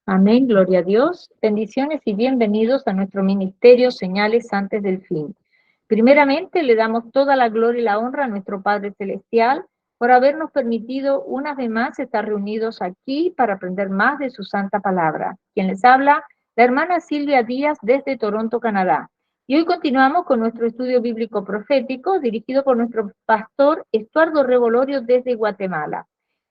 Amén, gloria a Dios. Bendiciones y bienvenidos a nuestro ministerio Señales antes del fin. Primeramente, le damos toda la gloria y la honra a nuestro Padre Celestial por habernos permitido una vez más estar reunidos aquí para aprender más de su santa palabra. Quien les habla, la hermana Silvia Díaz desde Toronto, Canadá. Y hoy continuamos con nuestro estudio bíblico profético dirigido por nuestro pastor Estuardo Revolorio desde Guatemala.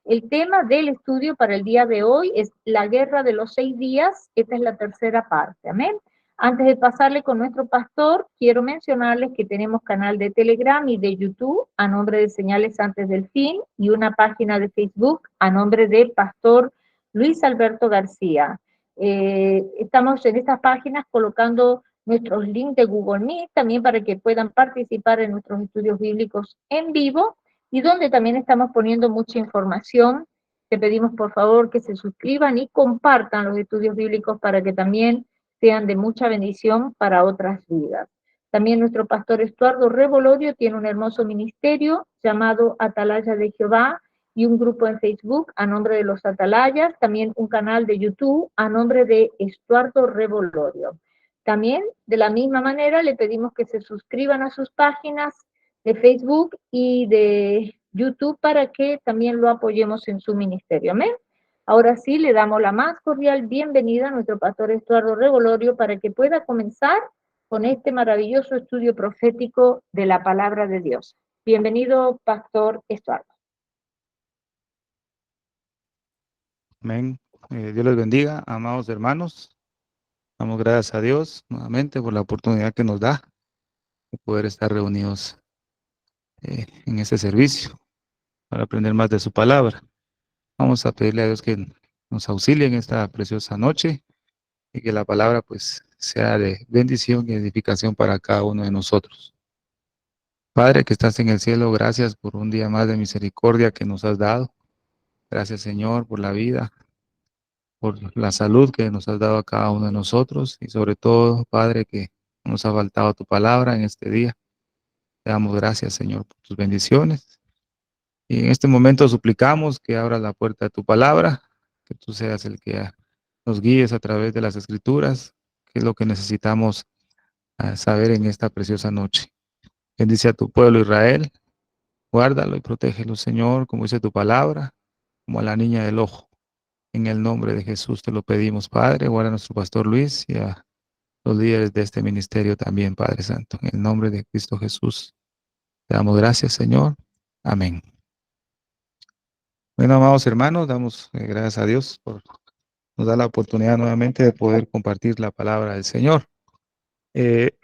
El tema del estudio para el día de hoy es la guerra de los 6 días. Esta es la tercera parte. Amén. Antes de pasarle con nuestro pastor, quiero mencionarles que tenemos canal de Telegram y de YouTube a nombre de Señales Antes del Fin y una página de Facebook a nombre de Pastor Luis Alberto García. Estamos en estas páginas colocando nuestros links de Google Meet también para que puedan participar en nuestros estudios bíblicos en vivo y donde también estamos poniendo mucha información. Te pedimos por favor que se suscriban y compartan los estudios bíblicos para que también sean de mucha bendición para otras vidas. También nuestro pastor Estuardo Revolorio tiene un hermoso ministerio llamado Atalaya de Jehová y un grupo en Facebook a nombre de los Atalayas, también un canal de YouTube a nombre de Estuardo Revolorio. También, de la misma manera, le pedimos que se suscriban a sus páginas de Facebook y de YouTube para que también lo apoyemos en su ministerio. Amén. Ahora sí, le damos la más cordial bienvenida a nuestro pastor Estuardo Revolorio para que pueda comenzar con este maravilloso estudio profético de la palabra de Dios. Bienvenido, pastor Estuardo. Amén. Dios les bendiga, amados hermanos. Damos gracias a Dios nuevamente por la oportunidad que nos da de poder estar reunidos en este servicio para aprender más de su palabra. Vamos a pedirle a Dios que nos auxilie en esta preciosa noche y que la palabra pues sea de bendición y edificación para cada uno de nosotros. Padre que estás en el cielo, gracias por un día más de misericordia que nos has dado. Gracias, Señor, por la vida, por la salud que nos has dado a cada uno de nosotros y sobre todo, Padre, que no nos ha faltado tu palabra en este día. Te damos gracias, Señor, por tus bendiciones. Y en este momento suplicamos que abras la puerta de tu palabra, que tú seas el que nos guíes a través de las escrituras, que es lo que necesitamos saber en esta preciosa noche. Bendice a tu pueblo Israel, guárdalo y protégelo, Señor, como dice tu palabra, como a la niña del ojo. En el nombre de Jesús te lo pedimos, Padre. Guarda a nuestro pastor Luis y a los líderes de este ministerio también, Padre Santo. En el nombre de Cristo Jesús te damos gracias, Señor. Amén. Bueno, amados hermanos, damos gracias a Dios por nos da la oportunidad nuevamente de poder compartir la palabra del Señor. Eh,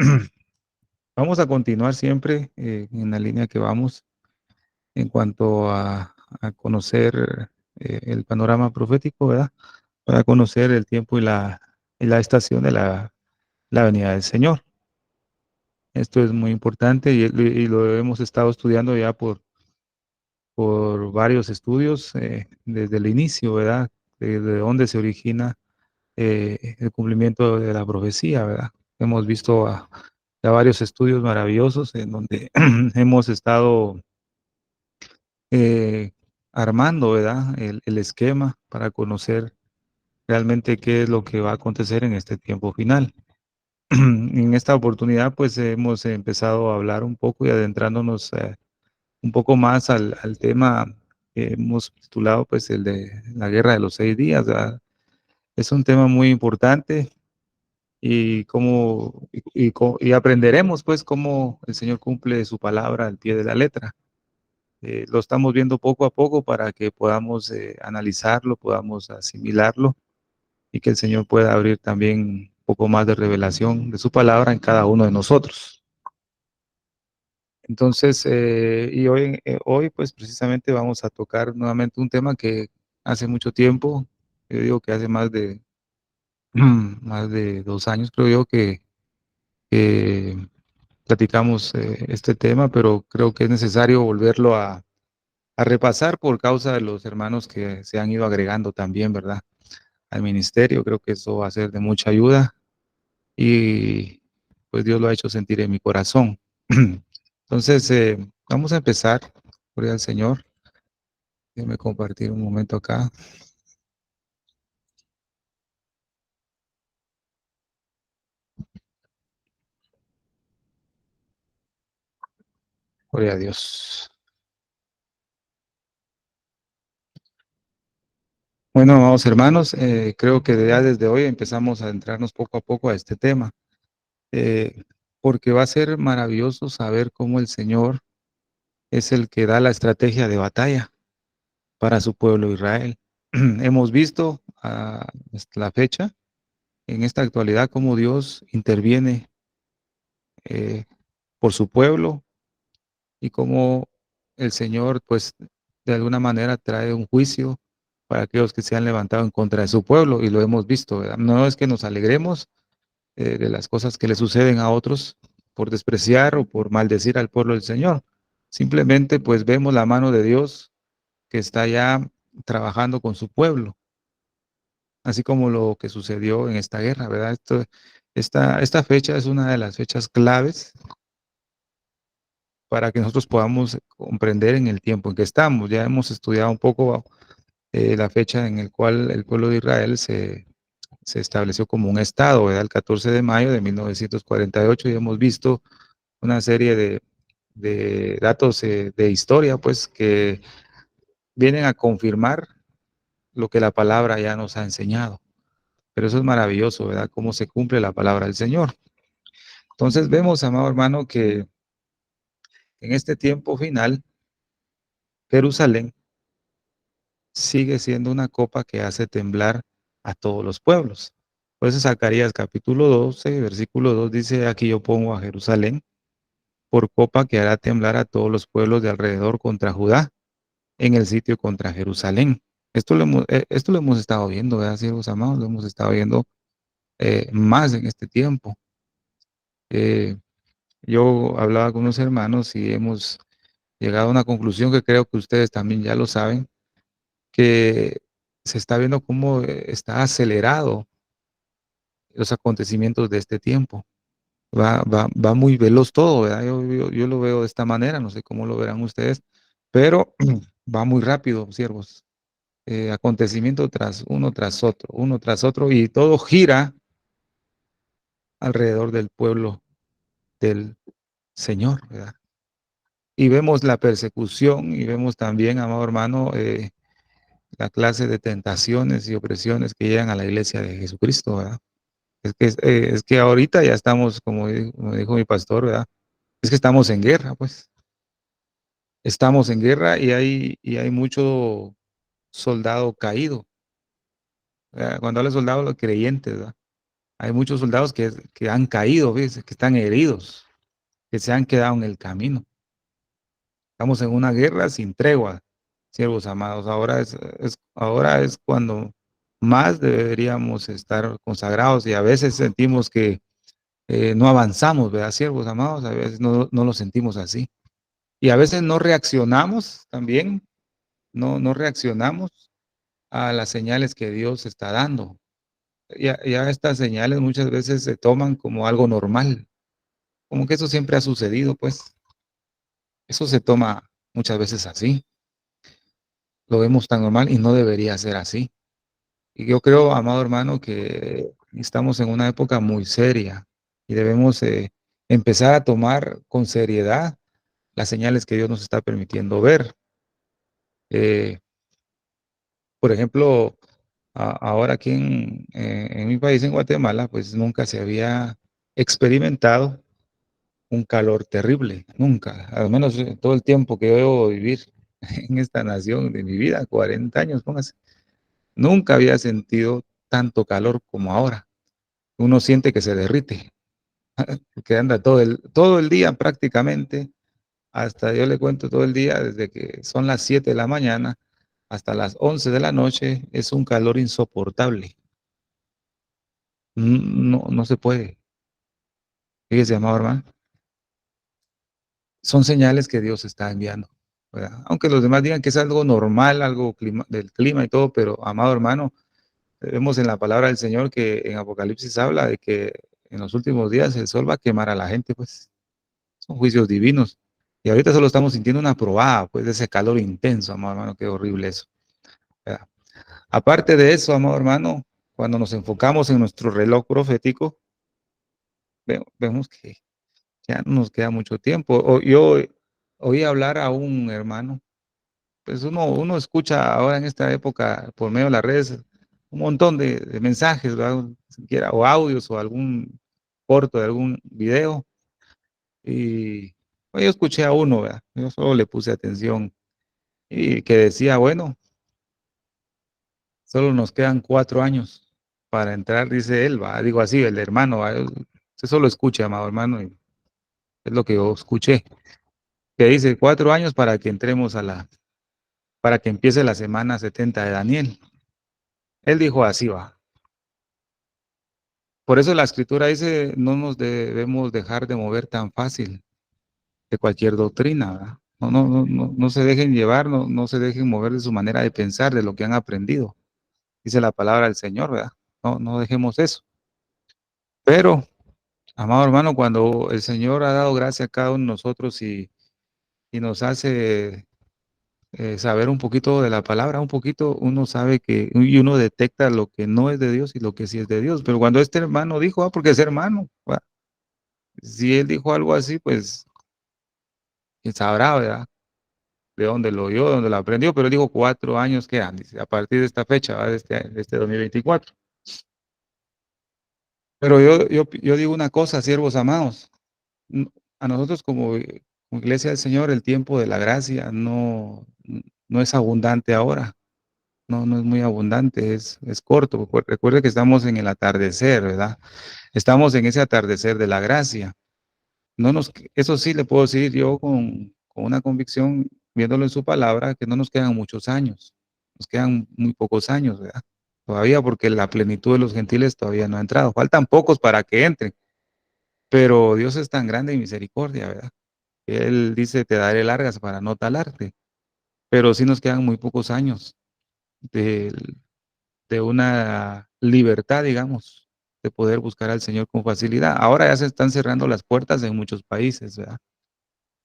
vamos a continuar siempre en la línea que vamos en cuanto a conocer el panorama profético, ¿verdad? Para conocer el tiempo y la estación de la venida del Señor. Esto es muy importante y lo hemos estado estudiando ya por varios estudios desde el inicio, ¿verdad? De dónde se origina el cumplimiento de la profecía, ¿verdad? Hemos visto ya varios estudios maravillosos en donde hemos estado eh, armando, ¿verdad? El esquema para conocer realmente qué es lo que va a acontecer en este tiempo final. En esta oportunidad, pues hemos empezado a hablar un poco y adentrándonos un poco más al tema que hemos titulado, pues el de la guerra de los 6 días, ¿verdad? Es un tema muy importante y y aprenderemos, pues, cómo el Señor cumple su palabra al pie de la letra. Lo estamos viendo poco a poco para que podamos analizarlo, podamos asimilarlo y que el Señor pueda abrir también un poco más de revelación de su palabra en cada uno de nosotros. Entonces, y hoy, pues precisamente vamos a tocar nuevamente un tema que hace mucho tiempo, yo digo que hace más de 2 años, creo yo, que platicamos este tema, pero creo que es necesario volverlo a repasar por causa de los hermanos que se han ido agregando también, ¿verdad? Al ministerio, creo que eso va a ser de mucha ayuda y pues Dios lo ha hecho sentir en mi corazón. Entonces, vamos a empezar, gloria al Señor. Déjeme compartir un momento acá. Gloria a Dios. Bueno, amados hermanos, creo que ya desde hoy empezamos a entrarnos poco a poco a este tema, eh, porque va a ser maravilloso saber cómo el Señor es el que da la estrategia de batalla para su pueblo Israel. Hemos visto hasta la fecha, en esta actualidad, cómo Dios interviene eh, por su pueblo y cómo el Señor, pues, de alguna manera trae un juicio para aquellos que se han levantado en contra de su pueblo, y lo hemos visto, ¿verdad? No es que nos alegremos de las cosas que le suceden a otros por despreciar o por maldecir al pueblo del Señor. Simplemente, pues, vemos la mano de Dios que está ya trabajando con su pueblo, así como lo que sucedió en esta guerra, ¿verdad? Esta fecha es una de las fechas claves para que nosotros podamos comprender en el tiempo en que estamos. Ya hemos estudiado un poco la fecha en el cual el pueblo de Israel se estableció como un estado, ¿verdad? El 14 de mayo de 1948, y hemos visto una serie de datos de historia, pues, que vienen a confirmar lo que la palabra ya nos ha enseñado. Pero eso es maravilloso, ¿verdad? Cómo se cumple la palabra del Señor. Entonces vemos, amado hermano, que en este tiempo final, Jerusalén sigue siendo una copa que hace temblar a todos los pueblos. Por eso Zacarías capítulo 12, versículo 2 dice, aquí yo pongo a Jerusalén por copa que hará temblar a todos los pueblos de alrededor contra Judá, en el sitio contra Jerusalén. Esto lo hemos estado viendo, ¿verdad, siervos amados? Lo hemos estado viendo más en este tiempo. Eh, yo hablaba con unos hermanos y hemos llegado a una conclusión que creo que ustedes también ya lo saben, que se está viendo cómo está acelerado los acontecimientos de este tiempo. Va muy veloz todo, ¿verdad? Yo lo veo de esta manera, no sé cómo lo verán ustedes, pero va muy rápido, siervos. Acontecimiento uno tras otro, y todo gira alrededor del pueblo del Señor, ¿verdad? Y vemos la persecución y vemos también, amado hermano, la clase de tentaciones y opresiones que llegan a la iglesia de Jesucristo, ¿verdad? Es que ahorita ya estamos, como dijo mi pastor, ¿verdad? Es que estamos en guerra, pues. Estamos en guerra y hay mucho soldado caído. Cuando hablo de soldados, los creyentes, ¿verdad? Hay muchos soldados que han caído, ¿ves? Que están heridos, que se han quedado en el camino. Estamos en una guerra sin tregua, siervos amados. Ahora es cuando más deberíamos estar consagrados, y a veces sentimos que no avanzamos, ¿verdad, siervos amados? A veces no lo sentimos así. Y a veces no reaccionamos también, no reaccionamos a las señales que Dios está dando. Ya estas señales muchas veces se toman como algo normal, como que eso siempre ha sucedido, pues. Eso se toma muchas veces así. Lo vemos tan normal y no debería ser así. Y yo creo, amado hermano, que estamos en una época muy seria y debemos empezar a tomar con seriedad las señales que Dios nos está permitiendo ver. Eh, por ejemplo, ahora aquí en mi país, en Guatemala, pues nunca se había experimentado un calor terrible, nunca, al menos todo el tiempo que yo debo vivir en esta nación de mi vida, 40 años, póngase, nunca había sentido tanto calor como ahora. Uno siente que se derrite, que anda todo el día prácticamente, hasta yo le cuento todo el día, desde que son las 7 de la mañana hasta las 11 de la noche, es un calor insoportable. No se puede. Fíjese, amado hermano, son señales que Dios está enviando, ¿verdad? Aunque los demás digan que es algo normal, algo del clima y todo, pero, amado hermano, vemos en la palabra del Señor que en Apocalipsis habla de que en los últimos días el sol va a quemar a la gente, pues son juicios divinos. Y ahorita solo estamos sintiendo una probada, pues, de ese calor intenso, amado hermano, qué horrible eso, ¿verdad? Aparte de eso, amado hermano, cuando nos enfocamos en nuestro reloj profético, vemos que ya no nos queda mucho tiempo. oí hablar a un hermano. Pues uno escucha ahora en esta época por medio de las redes un montón de mensajes, ¿verdad? Siquiera, o audios o algún corto de algún video. Y pues, yo escuché a uno, ¿verdad? Yo solo le puse atención y que decía, bueno, solo nos quedan 4 años para entrar, dice él, va, digo así, el hermano, va. Usted solo escucha, amado hermano, y es lo que yo escuché, que dice 4 años para que entremos para que empiece la semana 70 de Daniel. Él dijo así, va. Por eso la escritura dice, no nos debemos dejar de mover tan fácil de cualquier doctrina, ¿verdad? No se dejen llevar, no se dejen mover de su manera de pensar, de lo que han aprendido. Dice la palabra del Señor, ¿verdad? No dejemos eso. Pero, amado hermano, cuando el Señor ha dado gracia a cada uno de nosotros y nos hace saber un poquito de la palabra, un poquito, uno sabe y uno detecta lo que no es de Dios y lo que sí es de Dios. Pero cuando este hermano dijo, porque es hermano, ¿va? Si él dijo algo así, pues quién sabrá, ¿verdad? De dónde lo oyó, de dónde lo aprendió, pero él dijo 4 años que dice, a partir de esta fecha, ¿va? De este 2024. Pero yo digo una cosa, siervos amados, a nosotros como iglesia del Señor, el tiempo de la gracia no es abundante ahora, no es muy abundante, es corto. Recuerde que estamos en el atardecer, ¿verdad? Estamos en ese atardecer de la gracia. Eso sí le puedo decir yo con una convicción, viéndolo en su palabra, que no nos quedan muchos años, nos quedan muy pocos años, ¿verdad? Todavía porque la plenitud de los gentiles todavía no ha entrado, faltan pocos para que entren, pero Dios es tan grande y misericordia, ¿verdad? Que Él dice, te daré largas para no talarte, pero sí nos quedan muy pocos años de, de una libertad, digamos, de poder buscar al Señor con facilidad. Ahora ya se están cerrando las puertas en muchos países, ¿verdad?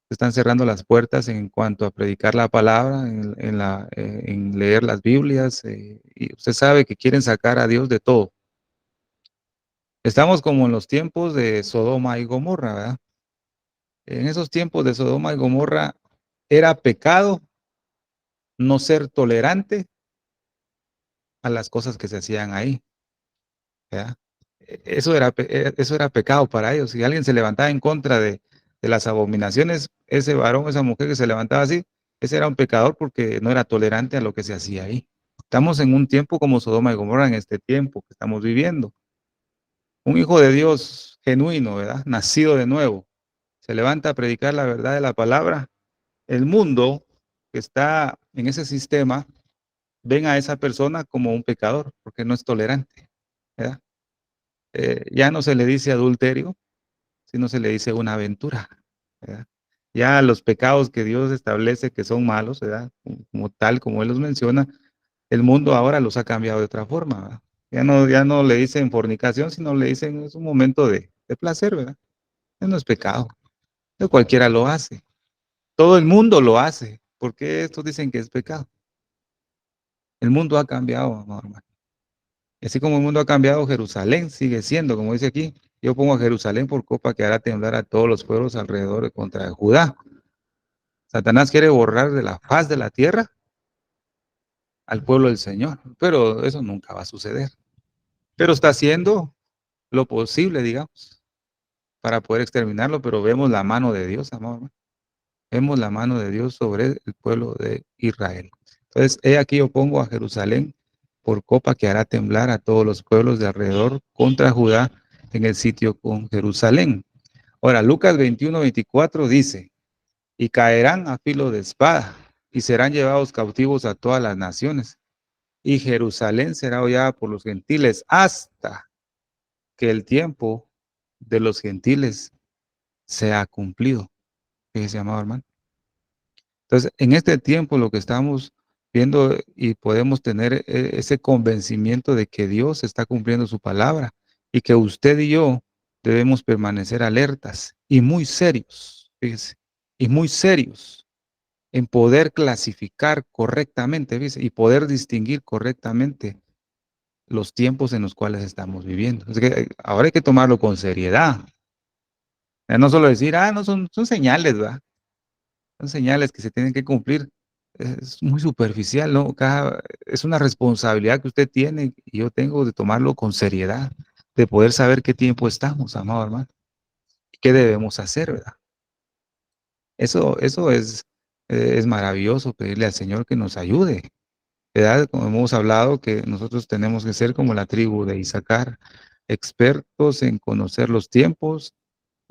Se están cerrando las puertas en cuanto a predicar la palabra, en leer las Biblias, y usted sabe que quieren sacar a Dios de todo. Estamos como en los tiempos de Sodoma y Gomorra, ¿verdad? En esos tiempos de Sodoma y Gomorra era pecado no ser tolerante a las cosas que se hacían ahí, ¿verdad? Eso era pecado para ellos. Si alguien se levantaba en contra de las abominaciones, ese varón, esa mujer que se levantaba así, ese era un pecador porque no era tolerante a lo que se hacía ahí. Estamos en un tiempo como Sodoma y Gomorra en este tiempo que estamos viviendo. Un hijo de Dios genuino, ¿verdad? Nacido de nuevo, se levanta a predicar la verdad de la palabra. El mundo que está en ese sistema ven a esa persona como un pecador porque no es tolerante, ¿verdad? Ya no se le dice adulterio, sino se le dice una aventura, ¿verdad? Ya los pecados que Dios establece que son malos, ¿verdad? Como tal, como Él los menciona, el mundo ahora los ha cambiado de otra forma, ¿verdad? Ya no le dicen fornicación, sino le dicen es un momento de placer, ¿verdad? Eso no es pecado, cualquiera lo hace, todo el mundo lo hace. ¿Por qué estos dicen que es pecado? El mundo ha cambiado, amado hermano. Así como el mundo ha cambiado, Jerusalén sigue siendo, como dice aquí, yo pongo a Jerusalén por copa que hará temblar a todos los pueblos alrededor contra Judá. Satanás quiere borrar de la faz de la tierra al pueblo del Señor, pero eso nunca va a suceder. Pero está haciendo lo posible, digamos, para poder exterminarlo, pero vemos la mano de Dios, amor. Vemos la mano de Dios sobre el pueblo de Israel. Entonces, he aquí yo pongo a Jerusalén por copa que hará temblar a todos los pueblos de alrededor contra Judá en el sitio con Jerusalén. Ahora, Lucas 21:24 dice, y caerán a filo de espada y serán llevados cautivos a todas las naciones. Y Jerusalén será hollada por los gentiles hasta que el tiempo de los gentiles sea cumplido. Fíjese, amado hermano. Entonces, en este tiempo lo que estamos viendo y podemos tener ese convencimiento de que Dios está cumpliendo su palabra y que usted y yo debemos permanecer alertas y muy serios, fíjese, y muy serios en poder clasificar correctamente, fíjese, y poder distinguir correctamente los tiempos en los cuales estamos viviendo. Es que ahora hay que tomarlo con seriedad. No solo decir, no son señales, ¿verdad? son señales que se tienen que cumplir. Es muy superficial, ¿no? Es una responsabilidad que usted tiene y yo tengo de tomarlo con seriedad, de poder saber qué tiempo estamos, amado hermano, y qué debemos hacer, ¿verdad? Eso es maravilloso, pedirle al Señor que nos ayude, ¿verdad? Como hemos hablado, que nosotros tenemos que ser como la tribu de Isaacar, expertos en conocer los tiempos,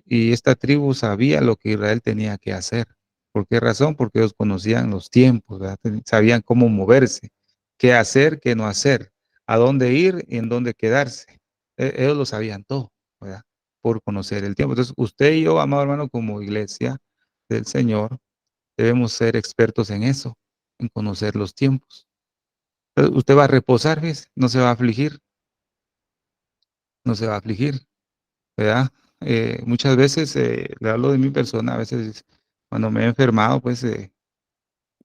y esta tribu sabía lo que Israel tenía que hacer. ¿Por qué razón? Porque ellos conocían los tiempos, ¿verdad? Sabían cómo moverse, qué hacer, qué no hacer, a dónde ir y en dónde quedarse. Ellos lo sabían todo, ¿verdad? Por conocer el tiempo. Entonces, usted y yo, amado hermano, como iglesia del Señor, debemos ser expertos en eso, en conocer los tiempos. Entonces, usted va a reposar, ¿ves? No se va a afligir, no se va a afligir, ¿verdad? Muchas veces, le hablo de mi persona, a veces cuando me he enfermado, pues, y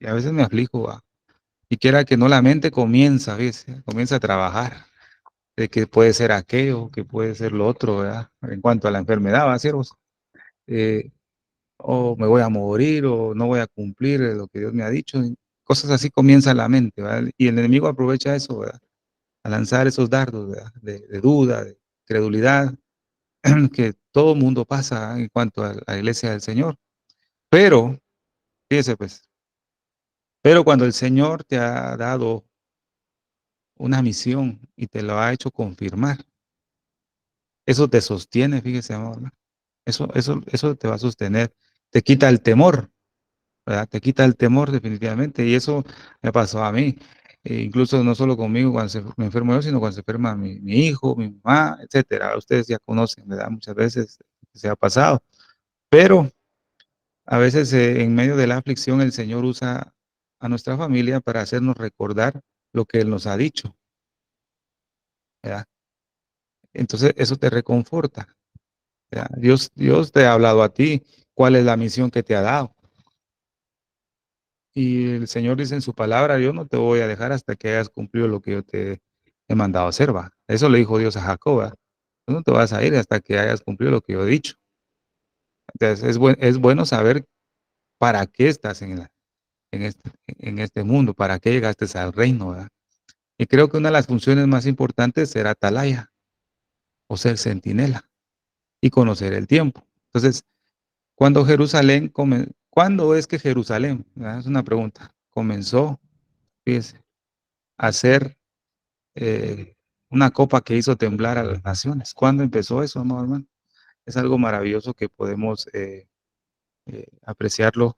a veces me aflijo, ¿va? Y quiera que no, la mente comienza, ¿ves? Comienza a trabajar, de que puede ser aquello, que puede ser lo otro, ¿verdad? En cuanto a la enfermedad, ¿va, siervos? Eh, o me voy a morir, o no voy a cumplir lo que Dios me ha dicho. Y cosas así comienza la mente, ¿verdad? Y el enemigo aprovecha eso, ¿verdad? A lanzar esos dardos, ¿verdad? De duda, de credulidad, que todo mundo pasa en cuanto a la iglesia del Señor. Pero, fíjese pues, pero cuando el Señor te ha dado una misión y te lo ha hecho confirmar, eso te sostiene, fíjese, amor. Eso te va a sostener, te quita el temor, ¿verdad? Te quita el temor definitivamente. Y eso me pasó a mí. Incluso no solo conmigo cuando me enfermo yo, sino cuando se enferma mi hijo, mi mamá, etcétera. Ustedes ya conocen, ¿verdad? Muchas veces se ha pasado. Pero a veces en medio de la aflicción el Señor usa a nuestra familia para hacernos recordar lo que Él nos ha dicho, ¿verdad? Entonces eso te reconforta, ¿verdad? Dios te ha hablado a ti, cuál es la misión que te ha dado. Y el Señor dice en su palabra, yo no te voy a dejar hasta que hayas cumplido lo que yo te he mandado a hacer, ¿va? Eso le dijo Dios a Jacob, ¿va? Tú no te vas a ir hasta que hayas cumplido lo que yo he dicho. Entonces es bueno saber para qué estás en este mundo, para qué llegaste al reino, ¿verdad? Y creo que una de las funciones más importantes será atalaya o ser centinela y conocer el tiempo. Entonces, ¿cuándo es que Jerusalén? ¿Verdad? Es una pregunta. Comenzó, fíjese, a ser una copa que hizo temblar a las naciones. ¿Cuándo empezó eso, amado hermano? Es algo maravilloso que podemos apreciarlo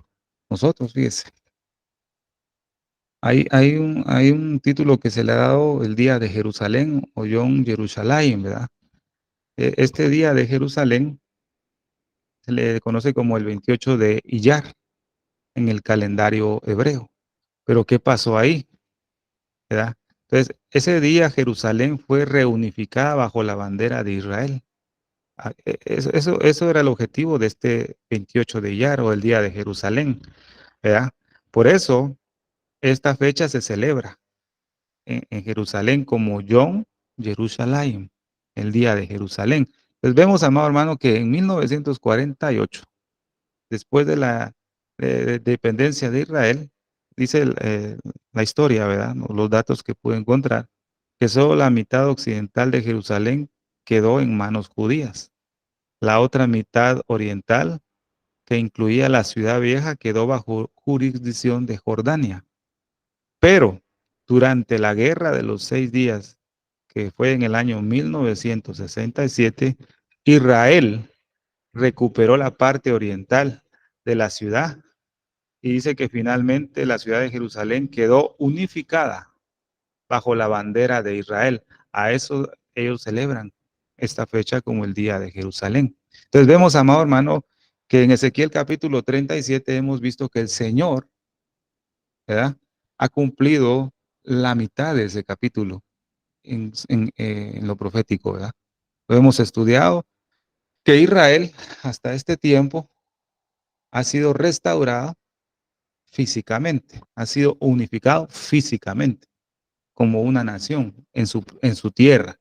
nosotros, fíjese. Hay un título que se le ha dado el Día de Jerusalén o Yom Yerushalayim, ¿verdad? Este Día de Jerusalén se le conoce como el 28 de Iyar en el calendario hebreo. Pero ¿qué pasó ahí? ¿Verdad? Entonces, ese día Jerusalén fue reunificada bajo la bandera de Israel. Eso era el objetivo de este 28 de Iyar o el Día de Jerusalén, ¿verdad? Por eso, esta fecha se celebra en Jerusalén como Yom Yerushalayim, el Día de Jerusalén. Pues vemos, amado hermano, que en 1948, después de la dependencia de Israel, dice la historia, ¿verdad? ¿No? Los datos que pude encontrar, que solo la mitad occidental de Jerusalén quedó en manos judías. La otra mitad oriental, que incluía la ciudad vieja, quedó bajo jurisdicción de Jordania. Pero durante la Guerra de los 6 días, que fue en el año 1967, Israel recuperó la parte oriental de la ciudad y dice que finalmente la ciudad de Jerusalén quedó unificada bajo la bandera de Israel. A eso ellos celebran esta fecha como el Día de Jerusalén. Entonces vemos, amado hermano, que en Ezequiel capítulo 37 hemos visto que el Señor, ¿verdad? Ha cumplido la mitad de ese capítulo en lo profético, ¿verdad? Lo hemos estudiado, que Israel hasta este tiempo ha sido restaurado físicamente, ha sido unificado físicamente como una nación en su tierra.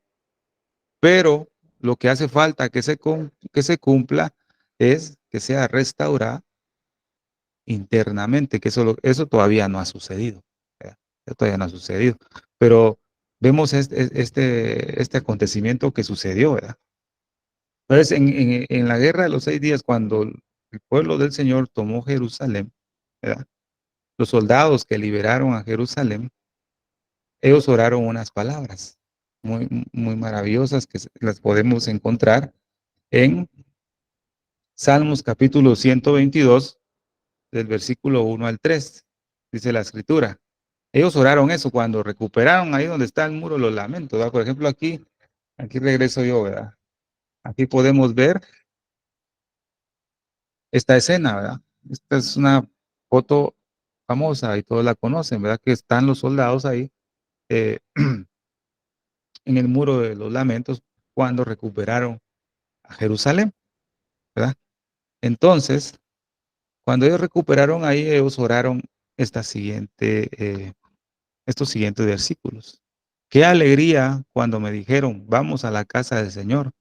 Pero lo que hace falta que se cumpla es que sea restaurada internamente, que eso todavía no ha sucedido, ¿verdad? Eso todavía no ha sucedido. Pero vemos este acontecimiento que sucedió, ¿verdad? Entonces, en la guerra de los 6 días, cuando el pueblo del Señor tomó Jerusalén, ¿verdad? Los soldados que liberaron a Jerusalén, ellos oraron unas palabras muy, muy maravillosas que las podemos encontrar en Salmos capítulo 122, del versículo 1 al 3. Dice la escritura. Ellos oraron eso cuando recuperaron ahí donde está el muro de los lamentos, ¿verdad? Por ejemplo, aquí regreso yo, ¿verdad? Aquí podemos ver esta escena, ¿verdad? Esta es una foto famosa y todos la conocen, ¿verdad? Que están los soldados ahí eh, en el muro de los lamentos cuando recuperaron a Jerusalén, ¿verdad? Entonces, cuando ellos recuperaron ahí, ellos oraron estos siguientes versículos. Qué alegría cuando me dijeron, vamos a la casa del Señor.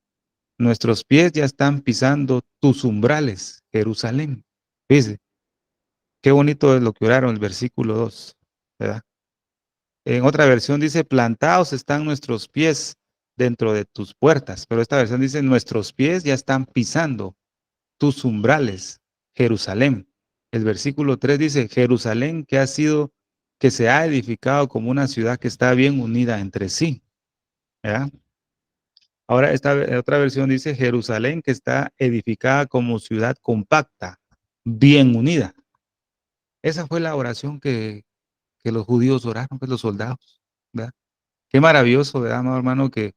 Nuestros pies ya están pisando tus umbrales, Jerusalén. Fíjese, qué bonito es lo que oraron el versículo 2, ¿verdad? En otra versión dice, plantados están nuestros pies dentro de tus puertas, pero esta versión dice, nuestros pies ya están pisando tus umbrales, Jerusalén. El versículo 3 dice, Jerusalén que se ha edificado como una ciudad que está bien unida entre sí, ¿verdad? Ahora esta otra versión dice, Jerusalén que está edificada como ciudad compacta, bien unida. Esa fue la oración que los judíos oraron, pues los soldados, ¿verdad? Qué maravilloso, ¿verdad, amado hermano? Que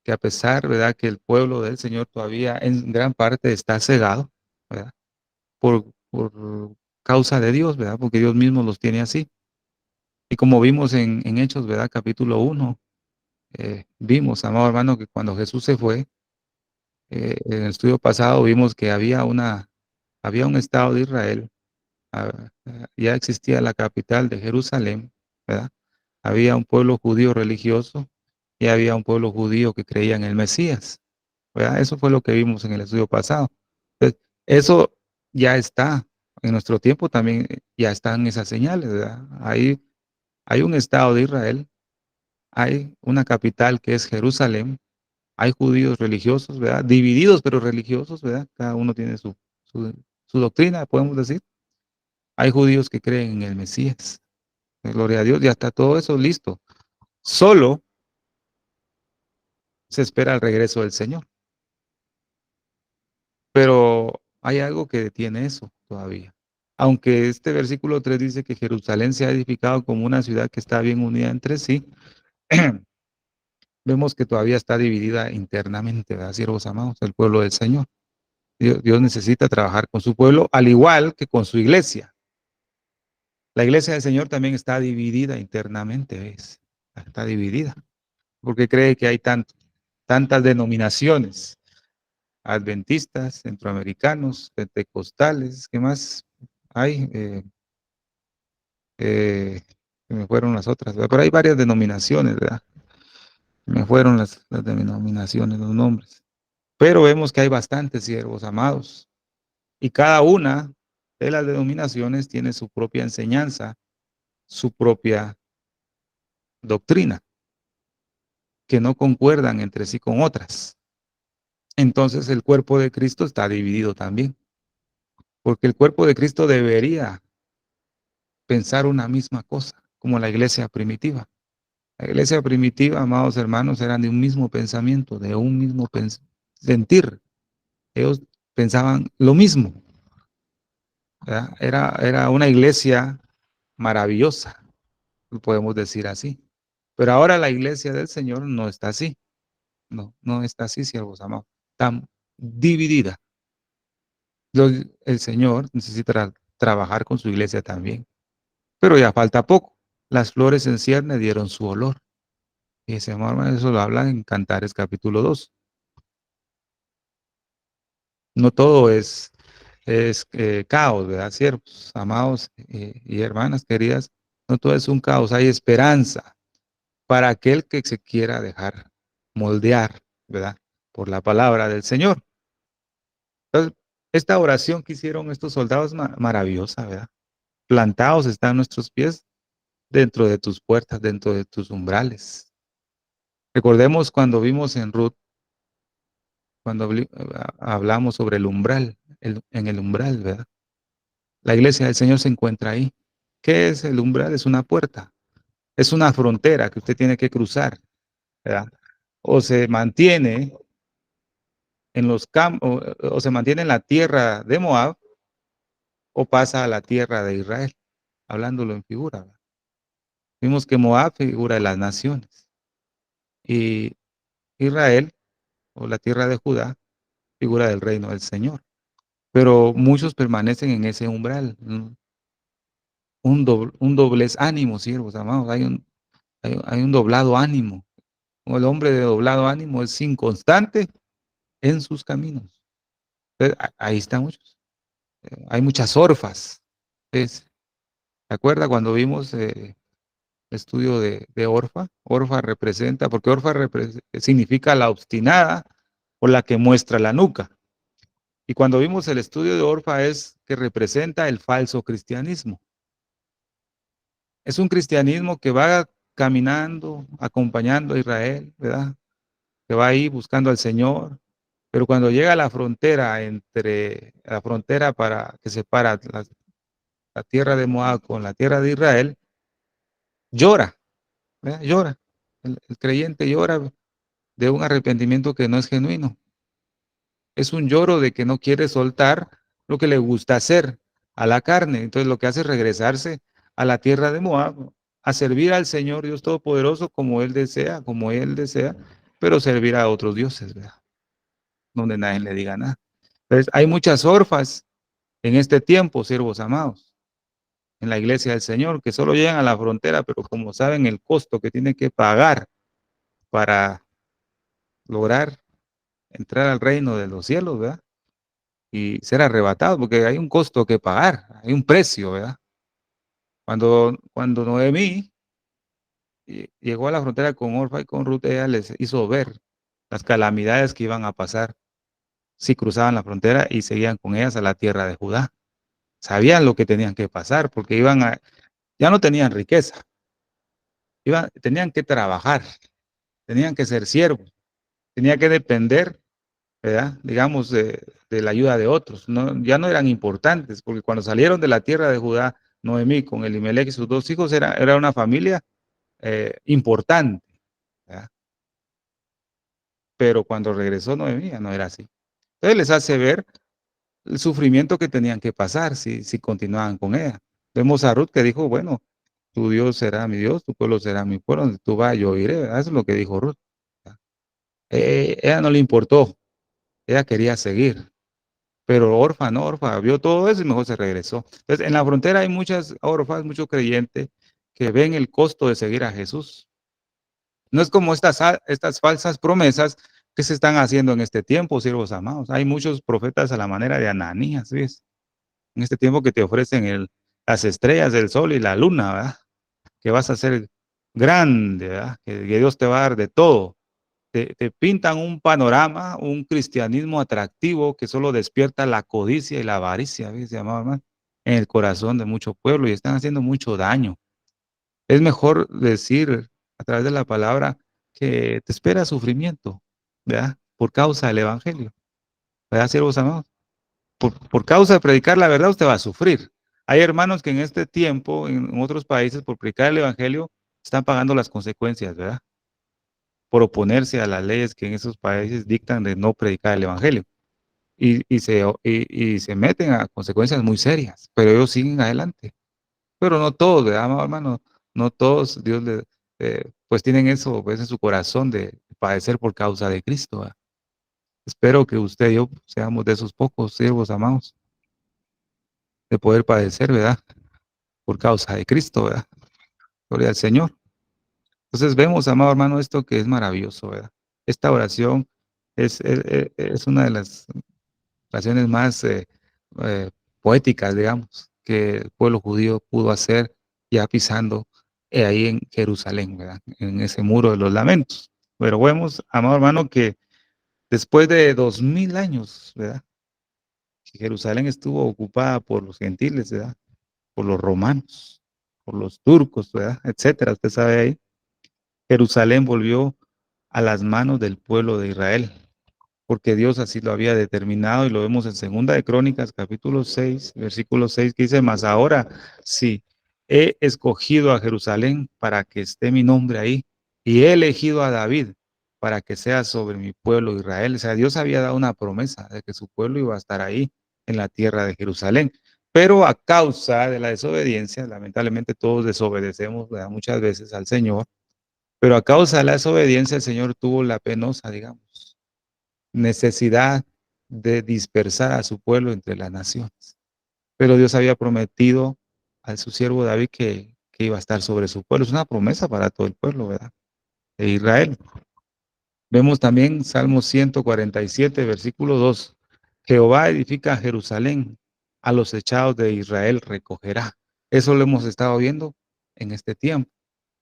a pesar, ¿verdad? Que el pueblo del Señor todavía en gran parte está cegado, ¿verdad? Por causa de Dios, ¿verdad? Porque Dios mismo los tiene así. Y como vimos en Hechos, ¿verdad? Capítulo 1, vimos, amado hermano, que cuando Jesús se fue, en el estudio pasado vimos que había un estado de Israel, ya existía la capital de Jerusalén, ¿verdad? Había un pueblo judío religioso y había un pueblo judío que creía en el Mesías, ¿verdad? Eso fue lo que vimos en el estudio pasado. Entonces, eso ya está. En nuestro tiempo también ya están esas señales, ¿verdad? Hay un estado de Israel, hay una capital que es Jerusalén, hay judíos religiosos, ¿verdad? Divididos pero religiosos, ¿verdad? Cada uno tiene su doctrina, podemos decir. Hay judíos que creen en el Mesías. Gloria a Dios, ya está todo eso listo. Solo se espera el regreso del Señor. Pero hay algo que detiene eso todavía. Aunque este versículo 3 dice que Jerusalén se ha edificado como una ciudad que está bien unida entre sí, vemos que todavía está dividida internamente, ¿verdad, siervos amados? El pueblo del Señor. Dios necesita trabajar con su pueblo, al igual que con su iglesia. La iglesia del Señor también está dividida internamente, ¿ves? Está dividida, porque cree que hay tantas denominaciones, adventistas, centroamericanos, pentecostales, ¿qué más hay? Se me fueron las otras, ¿verdad? Pero hay varias denominaciones, ¿verdad? Se me fueron las denominaciones, los nombres. Pero vemos que hay bastantes siervos amados. Y cada una de las denominaciones tiene su propia enseñanza, su propia doctrina, que no concuerdan entre sí con otras. Entonces el cuerpo de Cristo está dividido también, porque el cuerpo de Cristo debería pensar una misma cosa, como la iglesia primitiva. La iglesia primitiva, amados hermanos, eran de un mismo pensamiento, de un mismo sentir. Ellos pensaban lo mismo, ¿verdad? Era una iglesia maravillosa, podemos decir así. Pero ahora la iglesia del Señor no está así. No está así, siervos amados. Está dividida. El Señor necesita trabajar con su iglesia también. Pero ya falta poco. Las flores en cierne dieron su olor. Y ese amor, eso lo habla en Cantares capítulo 2. No todo es caos, ¿verdad, siervos, amados y hermanas queridas? No todo es un caos, hay esperanza para aquel que se quiera dejar moldear, ¿verdad? Por la palabra del Señor. Entonces, Esta oración que hicieron estos soldados maravillosa, ¿verdad? Plantados están nuestros pies dentro de tus puertas, dentro de tus umbrales. Recordemos cuando vimos en Ruth, cuando hablamos sobre el umbral, en el umbral, ¿verdad? La iglesia del Señor se encuentra ahí. ¿Qué es el umbral? Es una puerta, es una frontera que usted tiene que cruzar, ¿verdad? O se mantiene en los campos, o se mantiene en la tierra de Moab, o pasa a la tierra de Israel, hablándolo en figura, ¿verdad? Vimos que Moab figura de las naciones y Israel, o la tierra de Judá, figura del reino del Señor. Pero muchos permanecen en ese umbral, un doblez ánimo, siervos amados, hay un doblado ánimo. El hombre de doblado ánimo es inconstante en sus caminos. Entonces, ahí están muchos. Hay muchas orfas. ¿Se acuerda cuando vimos el estudio de Orfa? Orfa representa, porque Orfa significa la obstinada o la que muestra la nuca. Y cuando vimos el estudio de Orfa es que representa el falso cristianismo. Es un cristianismo que va caminando, acompañando a Israel, ¿verdad? Que va ahí buscando al Señor, pero cuando llega a la frontera la frontera para que separa la tierra de Moab con la tierra de Israel, llora, ¿verdad? Llora. El creyente llora de un arrepentimiento que no es genuino. Es un lloro de que no quiere soltar lo que le gusta hacer a la carne. Entonces lo que hace es regresarse a la tierra de Moab, a servir al Señor Dios Todopoderoso como Él desea, pero servir a otros dioses, ¿verdad? Donde nadie le diga nada. Entonces hay muchas orfas en este tiempo, siervos amados, en la iglesia del Señor, que solo llegan a la frontera, pero como saben el costo que tienen que pagar para lograr entrar al reino de los cielos, ¿verdad? Y ser arrebatado, porque hay un costo que pagar, hay un precio, ¿verdad? Cuando Noemí llegó a la frontera con Orfa y con Ruth, ella les hizo ver las calamidades que iban a pasar si cruzaban la frontera y seguían con ellas a la tierra de Judá. Sabían lo que tenían que pasar, porque ya no tenían riqueza, tenían que trabajar, tenían que ser siervos, tenían que depender, ¿verdad? Digamos, de la ayuda de otros. No, ya no eran importantes, porque cuando salieron de la tierra de Judá, Noemí con Elimelech y sus dos hijos era una familia importante, ¿verdad? Pero cuando regresó Noemí ya no era así. Entonces les hace ver el sufrimiento que tenían que pasar si continuaban con ella. Vemos a Ruth que dijo, bueno, tu Dios será mi Dios, tu pueblo será mi pueblo, donde tú vas yo iré. Eso es lo que dijo Ruth. Ella no le importó, ella quería seguir. Pero Orfa, no, Orfa, vio todo eso y mejor se regresó. Entonces, en la frontera hay muchas orfas, muchos creyentes que ven el costo de seguir a Jesús. No es como estas falsas promesas que se están haciendo en este tiempo, siervos amados. Hay muchos profetas a la manera de Ananías, ¿ves? En este tiempo que te ofrecen las estrellas, el sol y la luna, ¿verdad? Que vas a ser grande, ¿verdad? Que Dios te va a dar de todo. Te pintan un panorama, un cristianismo atractivo que solo despierta la codicia y la avaricia, ¿ves, amado hermano? En el corazón de mucho pueblo y están haciendo mucho daño. Es mejor decir a través de la palabra que te espera sufrimiento, ¿verdad? Por causa del evangelio, ¿verdad, siervos amados? Por causa de predicar la verdad, usted va a sufrir. Hay hermanos que en este tiempo, en otros países, por predicar el evangelio, están pagando las consecuencias, ¿verdad? Por oponerse a las leyes que en esos países dictan de no predicar el evangelio. Y se meten a consecuencias muy serias, pero ellos siguen adelante. Pero no todos, ¿verdad, amado hermano? No todos, Dios pues tienen eso pues, en su corazón de padecer por causa de Cristo, ¿verdad? Espero que usted y yo seamos de esos pocos siervos amados, de poder padecer, ¿verdad? Por causa de Cristo, ¿verdad? Gloria al Señor. Entonces vemos, amado hermano, esto que es maravilloso, ¿verdad? Esta oración es una de las oraciones más eh, poéticas, digamos, que el pueblo judío pudo hacer ya pisando ahí en Jerusalén, ¿verdad? En ese muro de los lamentos. Pero vemos, amado hermano, que después de 2000 años, ¿verdad? Jerusalén estuvo ocupada por los gentiles, ¿verdad? Por los romanos, por los turcos, ¿verdad? Etcétera. Usted sabe ahí. Jerusalén volvió a las manos del pueblo de Israel, porque Dios así lo había determinado y lo vemos en Segunda de Crónicas, capítulo 6, versículo 6, que dice, mas ahora sí, he escogido a Jerusalén para que esté mi nombre ahí y he elegido a David para que sea sobre mi pueblo Israel. O sea, Dios había dado una promesa de que su pueblo iba a estar ahí en la tierra de Jerusalén. Pero a causa de la desobediencia, lamentablemente todos desobedecemos, ¿verdad?, muchas veces al Señor, pero a causa de la desobediencia el Señor tuvo la penosa, digamos, necesidad de dispersar a su pueblo entre las naciones. Pero Dios había prometido a su siervo David que iba a estar sobre su pueblo. Es una promesa para todo el pueblo, ¿verdad? De Israel. Vemos también Salmo 147, versículo 2. Jehová edifica Jerusalén, a los echados de Israel recogerá. Eso lo hemos estado viendo en este tiempo.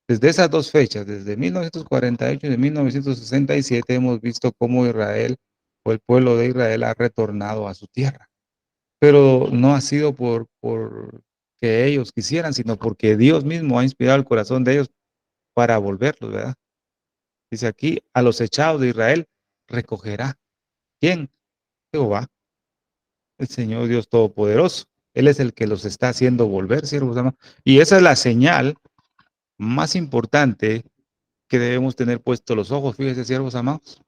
Desde esas dos fechas, desde 1948 y de 1967, hemos visto cómo Israel o el pueblo de Israel ha retornado a su tierra. Pero no ha sido por que ellos quisieran, sino porque Dios mismo ha inspirado el corazón de ellos para volverlos, ¿verdad? Dice aquí, a los echados de Israel recogerá. ¿Quién? Jehová, el Señor Dios Todopoderoso. Él es el que los está haciendo volver, siervos amados. Y esa es la señal más importante que debemos tener puestos los ojos, fíjense, siervos amados.